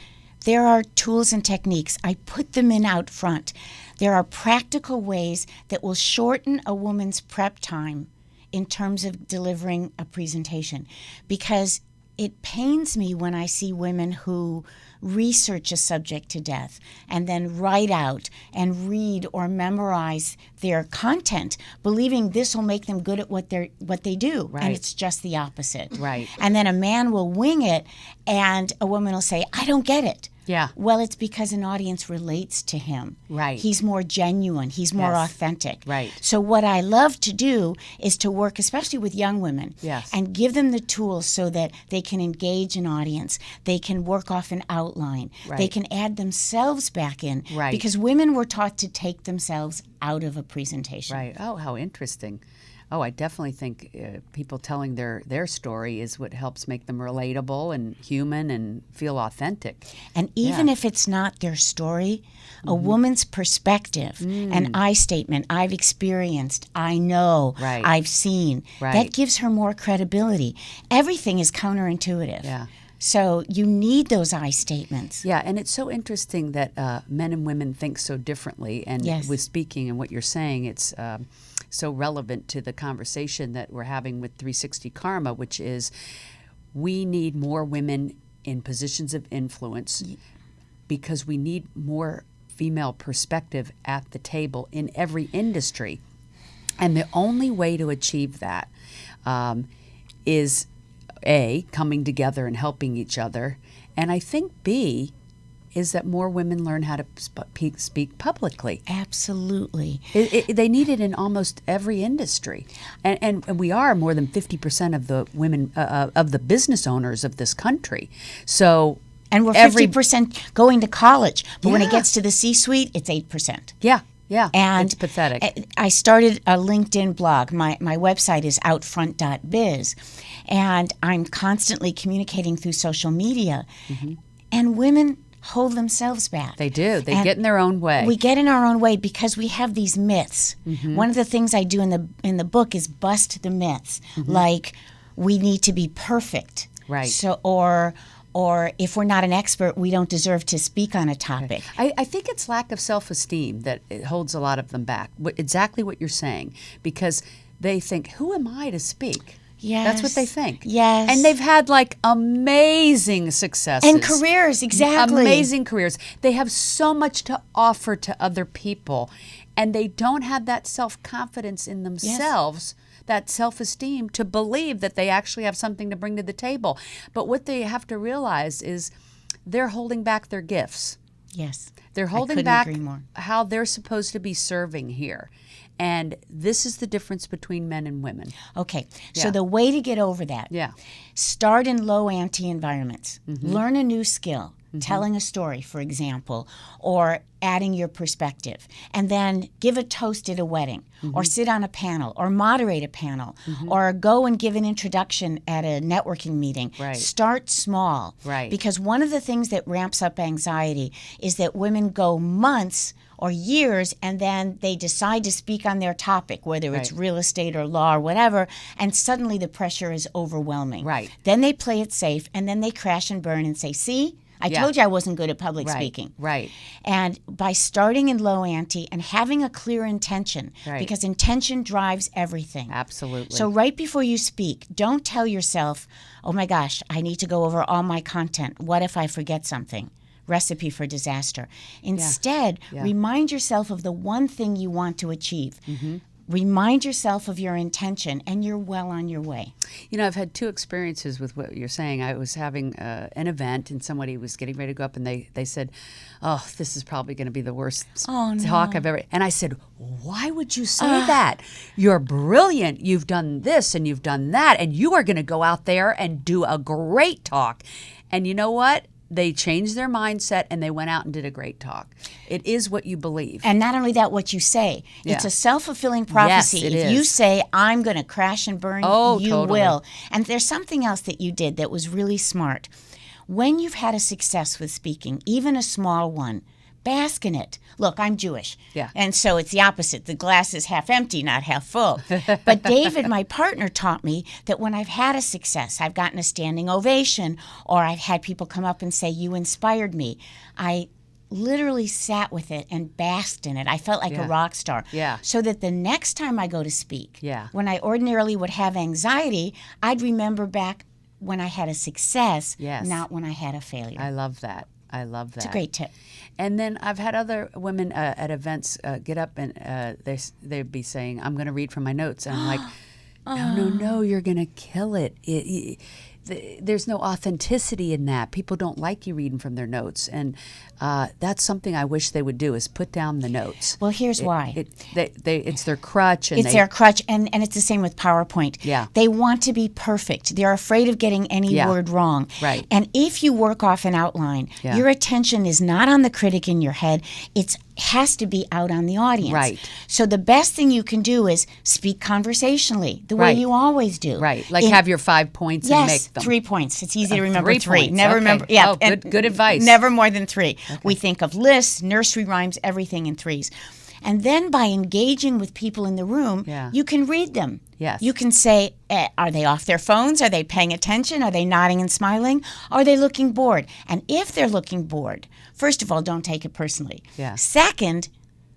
Speaker 6: there are tools and techniques. I put them in out front. There are practical ways that will shorten a woman's prep time in terms of delivering a presentation, because it pains me when I see women who research a subject to death and then write out and read or memorize their content, believing this will make them good at what they do.
Speaker 3: Right.
Speaker 6: And it's just the opposite.
Speaker 3: Right.
Speaker 6: And then a man will wing it and a woman will say, I don't get it.
Speaker 3: Yeah.
Speaker 6: Well, it's because an audience relates to him.
Speaker 3: Right.
Speaker 6: He's more genuine. He's more
Speaker 3: Yes.
Speaker 6: authentic.
Speaker 3: Right.
Speaker 6: So what I love to do is to work, especially with young women,
Speaker 3: Yes.
Speaker 6: and give them the tools so that they can engage an audience. They can work off an outline.
Speaker 3: Right.
Speaker 6: They can add themselves back in.
Speaker 3: Right.
Speaker 6: Because women were taught to take themselves out of a presentation.
Speaker 3: Right. Oh, how interesting. Oh, I definitely think people telling their story is what helps make them relatable and human and feel authentic.
Speaker 6: And even if it's not their story, a woman's perspective, an I statement, I've experienced, I know,
Speaker 3: Right.
Speaker 6: I've seen,
Speaker 3: Right.
Speaker 6: that gives her more credibility. Everything is counterintuitive.
Speaker 3: Yeah.
Speaker 6: So you need those I statements.
Speaker 3: Yeah, and it's so interesting that men and women think so differently. And
Speaker 6: Yes.
Speaker 3: with speaking and what you're saying, it's so relevant to the conversation that we're having with 360 Karma, which is we need more women in positions of influence because we need more female perspective at the table in every industry. And the only way to achieve that is A, coming together and helping each other. And I think B, is that more women learn how to speak publicly.
Speaker 6: Absolutely.
Speaker 3: They need it in almost every industry. And we are more than 50% of the women, of the business owners of this country. So
Speaker 6: And we're 50% going to college. But when it
Speaker 3: Yeah.
Speaker 6: gets to the C-suite, it's 8%.
Speaker 3: Yeah,
Speaker 6: And
Speaker 3: it's pathetic.
Speaker 6: I started a LinkedIn blog. My website is outfront.biz. And I'm constantly communicating through social media. And women hold themselves back.
Speaker 3: They do. They
Speaker 6: And
Speaker 3: get in their own way.
Speaker 6: We get in our own way because we have these myths. One of the things I do in the book is bust the myths, like we need to be perfect.
Speaker 3: Right.
Speaker 6: So or if we're not an expert, we don't deserve to speak on a topic.
Speaker 3: I think it's lack of self-esteem that it holds a lot of them back. Exactly what you're saying, because they think, who am I to speak?
Speaker 6: Yes.
Speaker 3: That's what they think.
Speaker 6: Yes.
Speaker 3: And they've had like amazing successes.
Speaker 6: And careers, exactly.
Speaker 3: Amazing careers. They have so much to offer to other people, and they don't have that self-confidence in themselves, that self-esteem to believe that they actually have something to bring to the table. But what they have to realize is they're holding back their gifts.
Speaker 6: Yes.
Speaker 3: They're
Speaker 6: I
Speaker 3: holding
Speaker 6: couldn't
Speaker 3: back
Speaker 6: agree more.
Speaker 3: how they're supposed to be serving here. And this is the difference between men and women.
Speaker 6: Okay. So
Speaker 3: Yeah.
Speaker 6: the way to get over that,
Speaker 3: Yeah.
Speaker 6: start in low ante environments. Learn a new skill, telling a story, for example, or adding your perspective. And then give a toast at a wedding, or sit on a panel, or moderate a panel, or go and give an introduction at a networking meeting.
Speaker 3: Right.
Speaker 6: Start small.
Speaker 3: Right.
Speaker 6: Because one of the things that ramps up anxiety is that women go months or years and then they decide to speak on their topic, whether it's
Speaker 3: Right.
Speaker 6: real estate or law or whatever, and suddenly the pressure is overwhelming.
Speaker 3: Right.
Speaker 6: Then they play it safe and then they crash and burn and say, see, I
Speaker 3: Yeah.
Speaker 6: told you I wasn't good at public
Speaker 3: Right.
Speaker 6: speaking.
Speaker 3: Right.
Speaker 6: And by starting in low ante and having a clear intention,
Speaker 3: Right.
Speaker 6: because intention drives everything.
Speaker 3: Absolutely.
Speaker 6: So right before you speak, don't tell yourself, oh my gosh, I need to go over all my content. What if I forget something? Recipe for disaster. Instead,
Speaker 3: Yeah.
Speaker 6: remind yourself of the one thing you want to achieve. remind yourself of your intention, and you're well on your way.
Speaker 3: You know, I've had two experiences with what you're saying. I was having an event, and somebody was getting ready to go up, and they said, "Oh, this is probably going to be the worst talk I've ever." And I said, "Why would you say that? You're brilliant. You've done this and you've done that, and you are going to go out there and do a great talk." And you know what? They changed their mindset and they went out and did a great talk. It is what you believe.
Speaker 6: And not only that, what you say.
Speaker 3: Yeah.
Speaker 6: It's a self-fulfilling prophecy.
Speaker 3: Yes, it
Speaker 6: if
Speaker 3: is.
Speaker 6: you say, I'm going to crash and burn, you
Speaker 3: totally.
Speaker 6: will. And there's something else that you did that was really smart. When you've had a success with speaking, even a small one, bask in it. Look, I'm Jewish.
Speaker 3: Yeah.
Speaker 6: And so it's the opposite. The glass is half empty, not half full. But David, my partner, taught me that when I've had a success, I've gotten a standing ovation, or I've had people come up and say, you inspired me, I literally sat with it and basked in it. I felt like a rock star.
Speaker 3: Yeah.
Speaker 6: So that the next time I go to speak,
Speaker 3: Yeah.
Speaker 6: when I ordinarily would have anxiety, I'd remember back when I had a success,
Speaker 3: Yes.
Speaker 6: not when I had a failure.
Speaker 3: I love that. I love that.
Speaker 6: It's a great tip.
Speaker 3: And then I've had other women at events get up and they'd be saying, "I'm going to read from my notes." And I'm like, no, you're going to kill it. There's no authenticity in that. People don't like you reading from their notes. And that's something I wish they would do, is put down the notes.
Speaker 6: Well, here's why.
Speaker 3: It's their crutch. And
Speaker 6: It's their crutch, and it's the same with PowerPoint.
Speaker 3: Yeah.
Speaker 6: They want to be perfect. They're afraid of getting any word wrong.
Speaker 3: Right.
Speaker 6: And if you work off an outline, your attention is not on the critic in your head. It has to be out on the audience.
Speaker 3: Right.
Speaker 6: So the best thing you can do is speak conversationally, the way
Speaker 3: Right.
Speaker 6: you always do.
Speaker 3: Right. Like have your 5 points and make them.
Speaker 6: 3 points. It's easy to remember
Speaker 3: 3
Speaker 6: three.
Speaker 3: points.
Speaker 6: Never
Speaker 3: Okay.
Speaker 6: remember. Yeah.
Speaker 3: Oh, good advice.
Speaker 6: Never more than 3. Okay. We think of lists, nursery rhymes, everything in 3s. And then by engaging with people in the room, you can read them.
Speaker 3: Yes.
Speaker 6: You can say, are they off their phones? Are they paying attention? Are they nodding and smiling? Are they looking bored? And if they're looking bored, first of all, don't take it personally.
Speaker 3: Yeah.
Speaker 6: Second,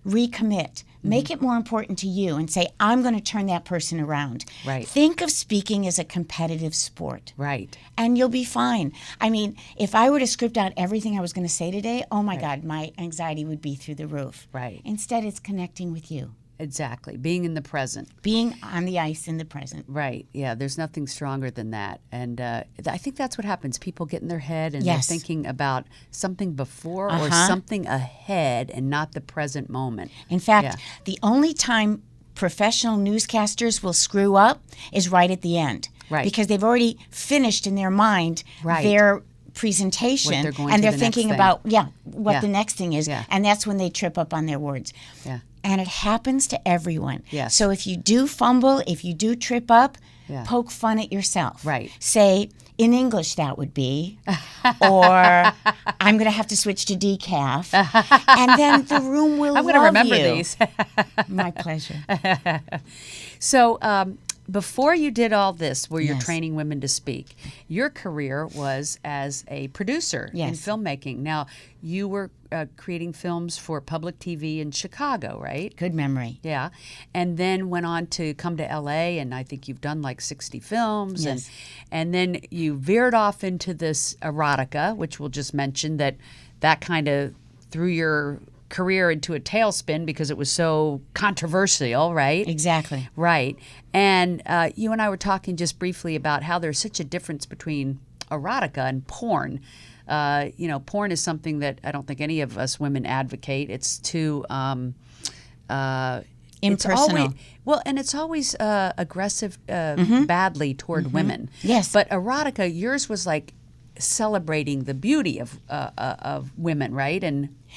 Speaker 6: recommit. Make it more important to you and say, I'm going to turn that person around.
Speaker 3: Right.
Speaker 6: Think of speaking as a competitive sport.
Speaker 3: Right.
Speaker 6: And you'll be fine. I mean, if I were to script out everything I was going to say today, oh my God, my anxiety would be through the roof.
Speaker 3: Right.
Speaker 6: Instead, it's connecting with you.
Speaker 3: Exactly. Being in the present.
Speaker 6: Being on the ice in the present.
Speaker 3: Right. Yeah. There's nothing stronger than that. And I think that's what happens. People get in their head and
Speaker 6: Yes.
Speaker 3: they're thinking about something before or something ahead and not the present moment.
Speaker 6: In fact, the only time professional newscasters will screw up is right at the end.
Speaker 3: Right.
Speaker 6: Because they've already finished in their mind their presentation,
Speaker 3: What they're going
Speaker 6: and
Speaker 3: to
Speaker 6: they're
Speaker 3: the next
Speaker 6: thinking
Speaker 3: thing.
Speaker 6: about what the next thing is,
Speaker 3: Yeah.
Speaker 6: and that's when they trip up on their words.
Speaker 3: Yeah.
Speaker 6: And it happens to everyone.
Speaker 3: Yes.
Speaker 6: So if you do fumble, if you do trip up,
Speaker 3: Yeah.
Speaker 6: poke fun at yourself.
Speaker 3: Right.
Speaker 6: Say, in English that would be, or I'm going to have to switch to decaf, and then the room will
Speaker 3: I'm
Speaker 6: love
Speaker 3: going to remember
Speaker 6: you.
Speaker 3: these.
Speaker 6: My pleasure.
Speaker 3: So before you did all this, where you're
Speaker 6: Yes.
Speaker 3: training women to speak, your career was as a producer in
Speaker 6: Yes.
Speaker 3: filmmaking. Now, you were creating films for public TV in Chicago, right?
Speaker 6: Good memory.
Speaker 3: Yeah. And then went on to come to LA, and I think you've done like 60 films.
Speaker 6: Yes.
Speaker 3: And then you veered off into this Erotica, which we'll just mention that kind of threw your career into a tailspin because it was so controversial, right?
Speaker 6: Exactly.
Speaker 3: Right. And you and I were talking just briefly about how there's such a difference between erotica and porn. Porn is something that I don't think any of us women advocate. It's too
Speaker 6: Impersonal.
Speaker 3: It's always aggressive badly toward women.
Speaker 6: Yes.
Speaker 3: But erotica, yours was like celebrating the beauty of women, right?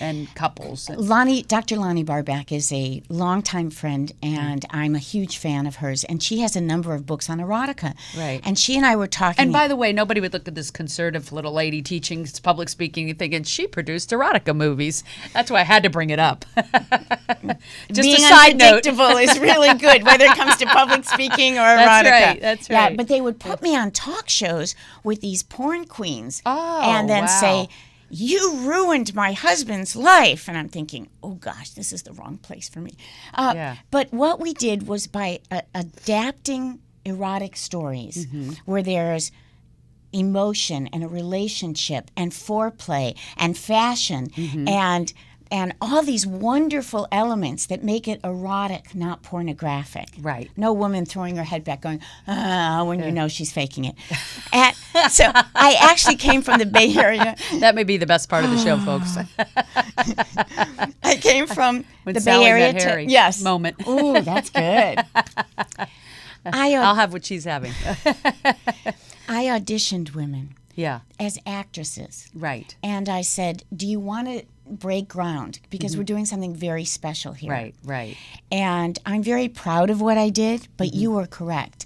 Speaker 3: And couples.
Speaker 6: Dr. Lonnie Barback is a longtime friend, and I'm a huge fan of hers. And she has a number of books on erotica.
Speaker 3: Right.
Speaker 6: And she and I were talking.
Speaker 3: And by the way, nobody would look at this conservative little lady teaching public speaking and thinking she produced erotica movies. That's why I had to bring it up. Just
Speaker 6: being
Speaker 3: a side note.
Speaker 6: unpredictable is really good, whether it comes to public speaking or erotica.
Speaker 3: That's
Speaker 6: Yeah,
Speaker 3: right.
Speaker 6: but they would put me on talk shows with these porn queens,
Speaker 3: Oh,
Speaker 6: and then
Speaker 3: wow.
Speaker 6: say, you ruined my husband's life. And I'm thinking, oh gosh, this is the wrong place for me.
Speaker 3: Yeah.
Speaker 6: But what we did was by adapting erotic stories where there's emotion and a relationship and foreplay and fashion and and all these wonderful elements that make it erotic, not pornographic.
Speaker 3: Right.
Speaker 6: No woman throwing her head back going, when you know she's faking it. And so I actually came from the Bay Area.
Speaker 3: That may be the best part of the show, folks.
Speaker 6: I came from
Speaker 3: When
Speaker 6: the
Speaker 3: Sally
Speaker 6: Bay Area
Speaker 3: met Harry
Speaker 6: yes.
Speaker 3: moment.
Speaker 6: Ooh, that's good.
Speaker 3: I'll have what she's having.
Speaker 6: I auditioned women
Speaker 3: Yeah.
Speaker 6: as actresses.
Speaker 3: Right.
Speaker 6: And I said, do you want to break ground? Because we're doing something very special here.
Speaker 3: Right. Right.
Speaker 6: And I'm very proud of what I did, but you were correct.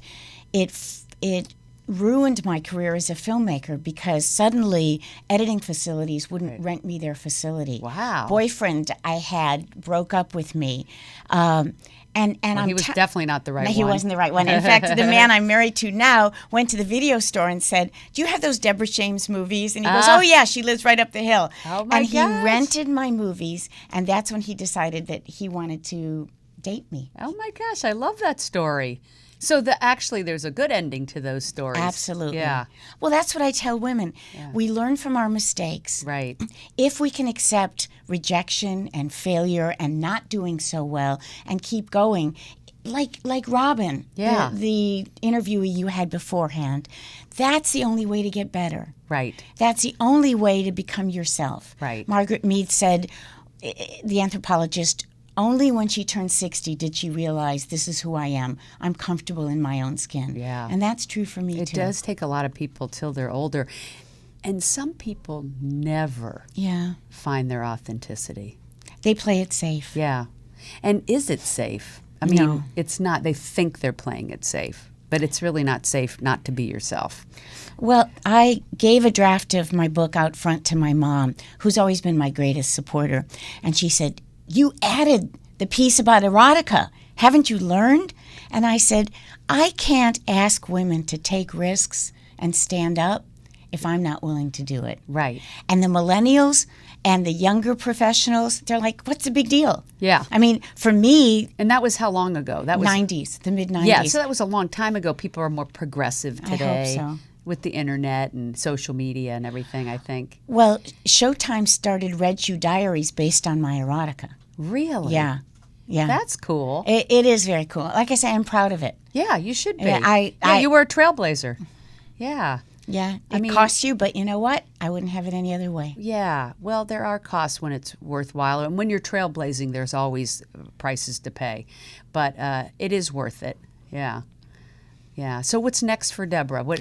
Speaker 6: It ruined my career as a filmmaker because suddenly editing facilities wouldn't rent me their facility.
Speaker 3: Wow.
Speaker 6: Boyfriend I had broke up with me. And
Speaker 3: Well, he was definitely not the right
Speaker 6: no,
Speaker 3: one.
Speaker 6: he wasn't the right one. In fact, the man I'm married to now went to the video store and said, do you have those Deborah Shames movies? And he goes, oh, yeah, she lives right up the hill.
Speaker 3: Oh, my
Speaker 6: and he
Speaker 3: gosh.
Speaker 6: rented my movies, and that's when he decided that he wanted to date me.
Speaker 3: Oh my gosh, I love that story. So actually there's a good ending to those stories.
Speaker 6: Absolutely.
Speaker 3: Yeah.
Speaker 6: Well, that's what I tell women. We learn from our mistakes.
Speaker 3: Right.
Speaker 6: If we can accept rejection and failure and not doing so well and keep going, like Robin,
Speaker 3: Yeah.
Speaker 6: the interviewee you had beforehand, that's the only way to get better.
Speaker 3: Right.
Speaker 6: That's the only way to become yourself.
Speaker 3: Right.
Speaker 6: Margaret Mead said, the anthropologist, only when she turned 60 did she realize this is who I am. I'm comfortable in my own skin.
Speaker 3: Yeah.
Speaker 6: And that's true for me,
Speaker 3: It
Speaker 6: too.
Speaker 3: does take a lot of people till they're older. And some people never
Speaker 6: Yeah.
Speaker 3: find their authenticity.
Speaker 6: They play it safe.
Speaker 3: Yeah. And is it safe? I mean,
Speaker 6: No.
Speaker 3: it's not. They think they're playing it safe, but it's really not safe not to be yourself.
Speaker 6: Well, I gave a draft of my book out front to my mom, who's always been my greatest supporter. And she said, you added the piece about erotica. Haven't you learned? And I said, I can't ask women to take risks and stand up if I'm not willing to do it.
Speaker 3: Right.
Speaker 6: And the millennials and the younger professionals, they're like, what's the big deal?
Speaker 3: Yeah.
Speaker 6: I mean, for me,
Speaker 3: And that was how long ago? That was
Speaker 6: 90s, the mid-90s.
Speaker 3: Yeah, so that was a long time ago. People are more progressive
Speaker 6: I hope
Speaker 3: today
Speaker 6: so.
Speaker 3: with the internet and social media and everything, I think.
Speaker 6: Well, Showtime started Red Shoe Diaries based on my erotica.
Speaker 3: Really?
Speaker 6: Yeah. Yeah.
Speaker 3: That's cool.
Speaker 6: It is very cool. Like I say, I'm proud of it.
Speaker 3: Yeah, you should be.
Speaker 6: Yeah,
Speaker 3: you were a trailblazer. Yeah.
Speaker 6: Yeah.
Speaker 3: I
Speaker 6: It
Speaker 3: mean-
Speaker 6: costs you, but you know what? I wouldn't have it any other way.
Speaker 3: Yeah. Well, there are costs when it's worthwhile. And when you're trailblazing, there's always prices to pay. But it is worth it. Yeah. Yeah. So what's next for Deborah? What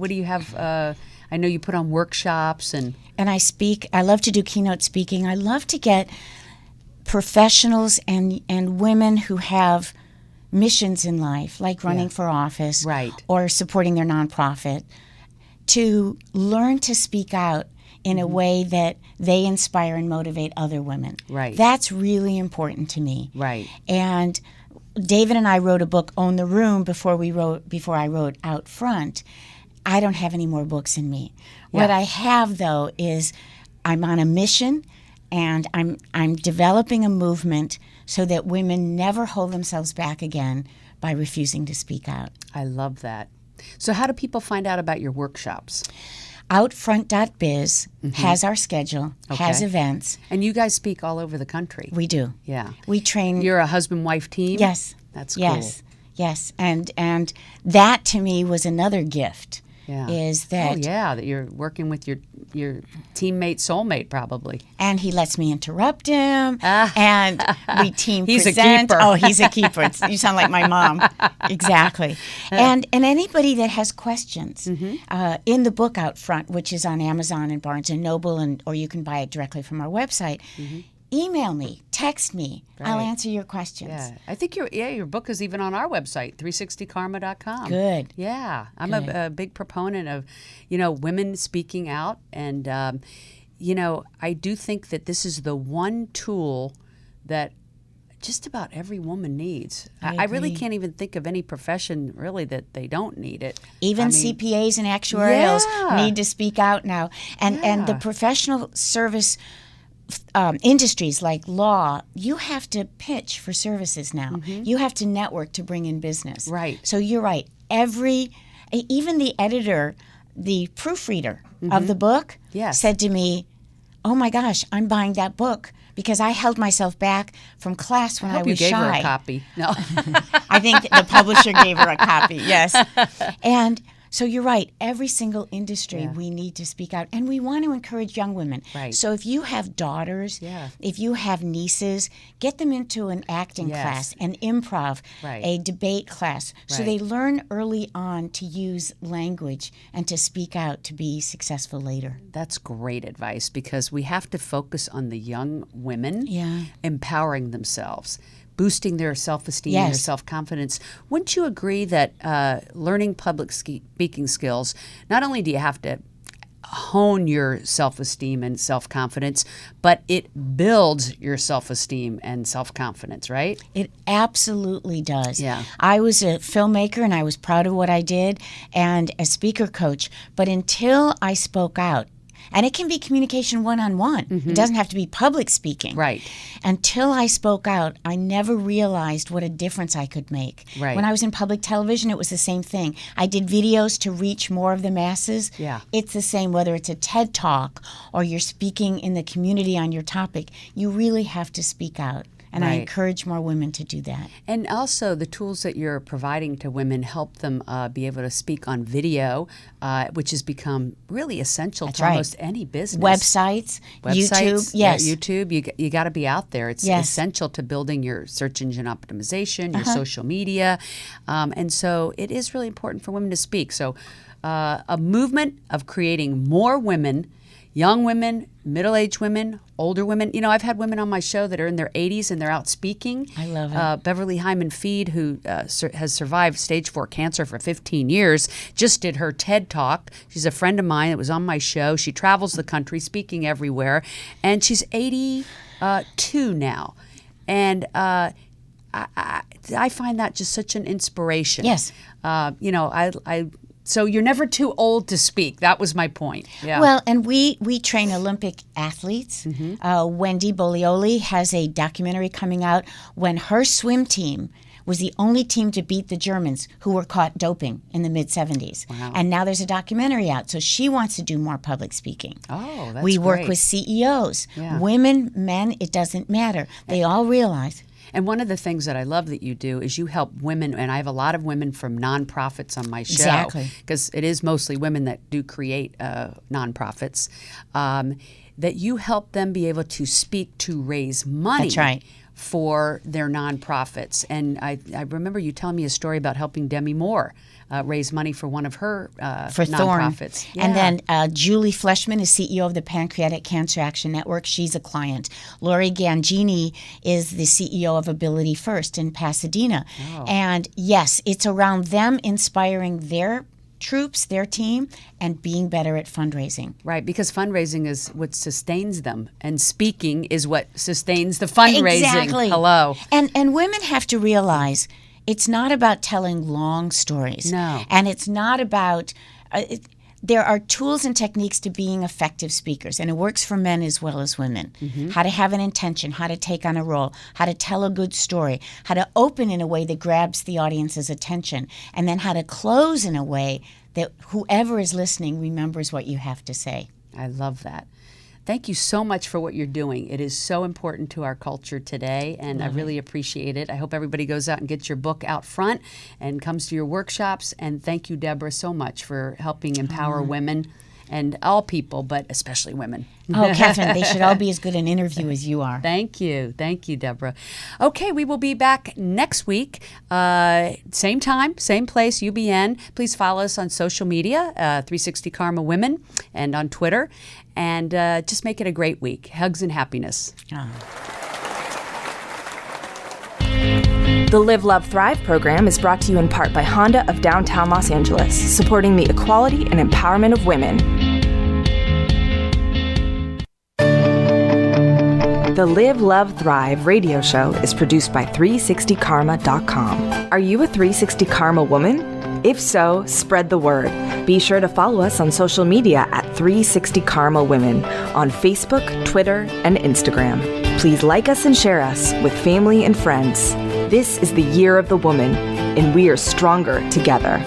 Speaker 3: do you have? I know you put on workshops and...
Speaker 6: And I speak. I love to do keynote speaking. I love to get professionals and women who have missions in life, like running for office
Speaker 3: Right.
Speaker 6: or supporting their nonprofit, to learn to speak out in a way that they inspire and motivate other women.
Speaker 3: Right.
Speaker 6: That's really important to me.
Speaker 3: Right.
Speaker 6: And David and I wrote a book, Own the Room, before I wrote Out Front. I don't have any more books in me. What I have, though, is I'm on a mission, and I'm developing a movement so that women never hold themselves back again by refusing to speak out.
Speaker 3: I love that. So how do people find out about your workshops?
Speaker 6: Outfront.biz has our schedule, has
Speaker 3: Okay.
Speaker 6: events.
Speaker 3: And you guys speak all over the country.
Speaker 6: We do.
Speaker 3: Yeah.
Speaker 6: We train.
Speaker 3: You're a husband-wife team?
Speaker 6: Yes.
Speaker 3: That's cool.
Speaker 6: Yes. And that to me was another gift.
Speaker 3: Yeah.
Speaker 6: Is that
Speaker 3: Oh, yeah, that you're working with your teammate, soulmate, probably.
Speaker 6: and he lets me interrupt him, and we team
Speaker 3: He's a
Speaker 6: present.
Speaker 3: keeper.
Speaker 6: Oh, he's a keeper. You sound like my mom. Exactly. And anybody that has questions, in the book Out Front, which is on Amazon and Barnes & Noble, or you can buy it directly from our website, email me, text me. I'll
Speaker 3: Right.
Speaker 6: answer your questions.
Speaker 3: Yeah. I think your book is even on our website, 360karma.com.
Speaker 6: Good.
Speaker 3: Yeah. I'm a big proponent of, women speaking out. And, I do think that this is the one tool that just about every woman needs. I really
Speaker 6: agree.
Speaker 3: can't even think of any profession, really, that they don't need it.
Speaker 6: Even
Speaker 3: I mean,
Speaker 6: CPAs and actuarials
Speaker 3: Yeah.
Speaker 6: need to speak out now. And the
Speaker 3: Yeah.
Speaker 6: professional service industries like law, you have to pitch for services now. You have to network to bring in business.
Speaker 3: Right.
Speaker 6: So you're right. Even the editor, the proofreader of the book
Speaker 3: Yes.
Speaker 6: said to me, oh my gosh, I'm buying that book because I held myself back from class when I
Speaker 3: hope
Speaker 6: was
Speaker 3: you gave
Speaker 6: shy.
Speaker 3: her a copy. No.
Speaker 6: I think the publisher gave her a copy, yes. And so you're right. Every single industry, we need to speak out. And we want to encourage young women.
Speaker 3: Right.
Speaker 6: So if you have daughters, if you have nieces, get them into an acting class, an improv, a debate class. So they learn early on to use language and to speak out to be successful later.
Speaker 3: That's great advice, because we have to focus on the young women empowering themselves, boosting their self-esteem and their self-confidence. Wouldn't you agree that learning public speaking skills, not only do you have to hone your self-esteem and self-confidence, but it builds your self-esteem and self-confidence, right?
Speaker 6: It absolutely does.
Speaker 3: Yeah.
Speaker 6: I was a filmmaker and I was proud of what I did and a speaker coach, but until I spoke out, and it can be communication one-on-one. It doesn't have to be public speaking.
Speaker 3: Right.
Speaker 6: Until I spoke out, I never realized what a difference I could make.
Speaker 3: Right.
Speaker 6: When I was in public television, it was the same thing. I did videos to reach more of the masses.
Speaker 3: Yeah.
Speaker 6: It's the same whether it's a TED Talk or you're speaking in the community on your topic. You really have to speak out. And I encourage more women to do that.
Speaker 3: And also the tools that you're providing to women help them be able to speak on video, which has become really essential to almost any business.
Speaker 6: Websites, YouTube. Yes.
Speaker 3: Yeah, YouTube. You got to be out there. It's essential to building your search engine optimization, your social media. And so it is really important for women to speak. So a movement of creating more women, young women, middle-aged women, older women. You know, I've had women on my show that are in their 80s and they're out speaking.
Speaker 6: I love it.
Speaker 3: Beverly Hyman Feed, who has survived stage 4 cancer for 15 years, just did her TED Talk. She's a friend of mine that was on my show. She travels the country speaking everywhere, and she's 82 now. And I find that just such an inspiration.
Speaker 6: Yes.
Speaker 3: You know, so you're never too old to speak. That was my point. Yeah.
Speaker 6: Well, and we train Olympic athletes. Wendy Bolioli has a documentary coming out when her swim team was the only team to beat the Germans who were caught doping in the mid-'70s.
Speaker 3: Wow.
Speaker 6: And now there's a documentary out. So she wants to do more public speaking.
Speaker 3: Oh, that's
Speaker 6: We work
Speaker 3: great.
Speaker 6: with CEOs.
Speaker 3: Yeah.
Speaker 6: Women, men, it doesn't matter. They all realize.
Speaker 3: And one of the things that I love that you do is you help women, and I have a lot of women from nonprofits on my show.
Speaker 6: Exactly.
Speaker 3: Because it is mostly women that do create nonprofits, that you help them be able to speak to raise money.
Speaker 6: That's right.
Speaker 3: For their nonprofits. And I remember you telling me a story about helping Demi Moore raise money for one of her
Speaker 6: For Thorn.
Speaker 3: nonprofits.
Speaker 6: And then Julie Fleshman is CEO of the Pancreatic Cancer Action Network. She's a client. Lori Gangini is the CEO of Ability First in Pasadena.
Speaker 3: Oh.
Speaker 6: And yes, it's around them inspiring their troops, their team, and being better at fundraising.
Speaker 3: Right, because fundraising is what sustains them, and speaking is what sustains the fundraising.
Speaker 6: Exactly.
Speaker 3: Hello.
Speaker 6: And women have to realize it's not about telling long stories.
Speaker 3: No.
Speaker 6: And it's not about... there are tools and techniques to being effective speakers, and it works for men as well as women. How to have an intention, how to take on a role, how to tell a good story, how to open in a way that grabs the audience's attention, and then how to close in a way that whoever is listening remembers what you have to say.
Speaker 3: I love that. Thank you so much for what you're doing. It is so important to our culture today, and I really appreciate it. I hope everybody goes out and gets your book out front and comes to your workshops. And thank you, Deborah, so much for helping empower women and all people, but especially women.
Speaker 6: Oh, Catherine, they should all be as good an interview as you are.
Speaker 3: Thank you. Thank you, Deborah. Okay, we will be back next week. Same time, same place, UBN. Please follow us on social media, 360 Karma Women, and on Twitter. And just make it a great week. Hugs and happiness.
Speaker 2: The Live, Love, Thrive program is brought to you in part by Honda of downtown Los Angeles, supporting the equality and empowerment of women. The Live, Love, Thrive radio show is produced by 360karma.com. Are you a 360 Karma woman? If so, spread the word. Be sure to follow us on social media at 360 Karma Women on Facebook, Twitter, and Instagram. Please like us and share us with family and friends. This is the year of the woman, and we are stronger together.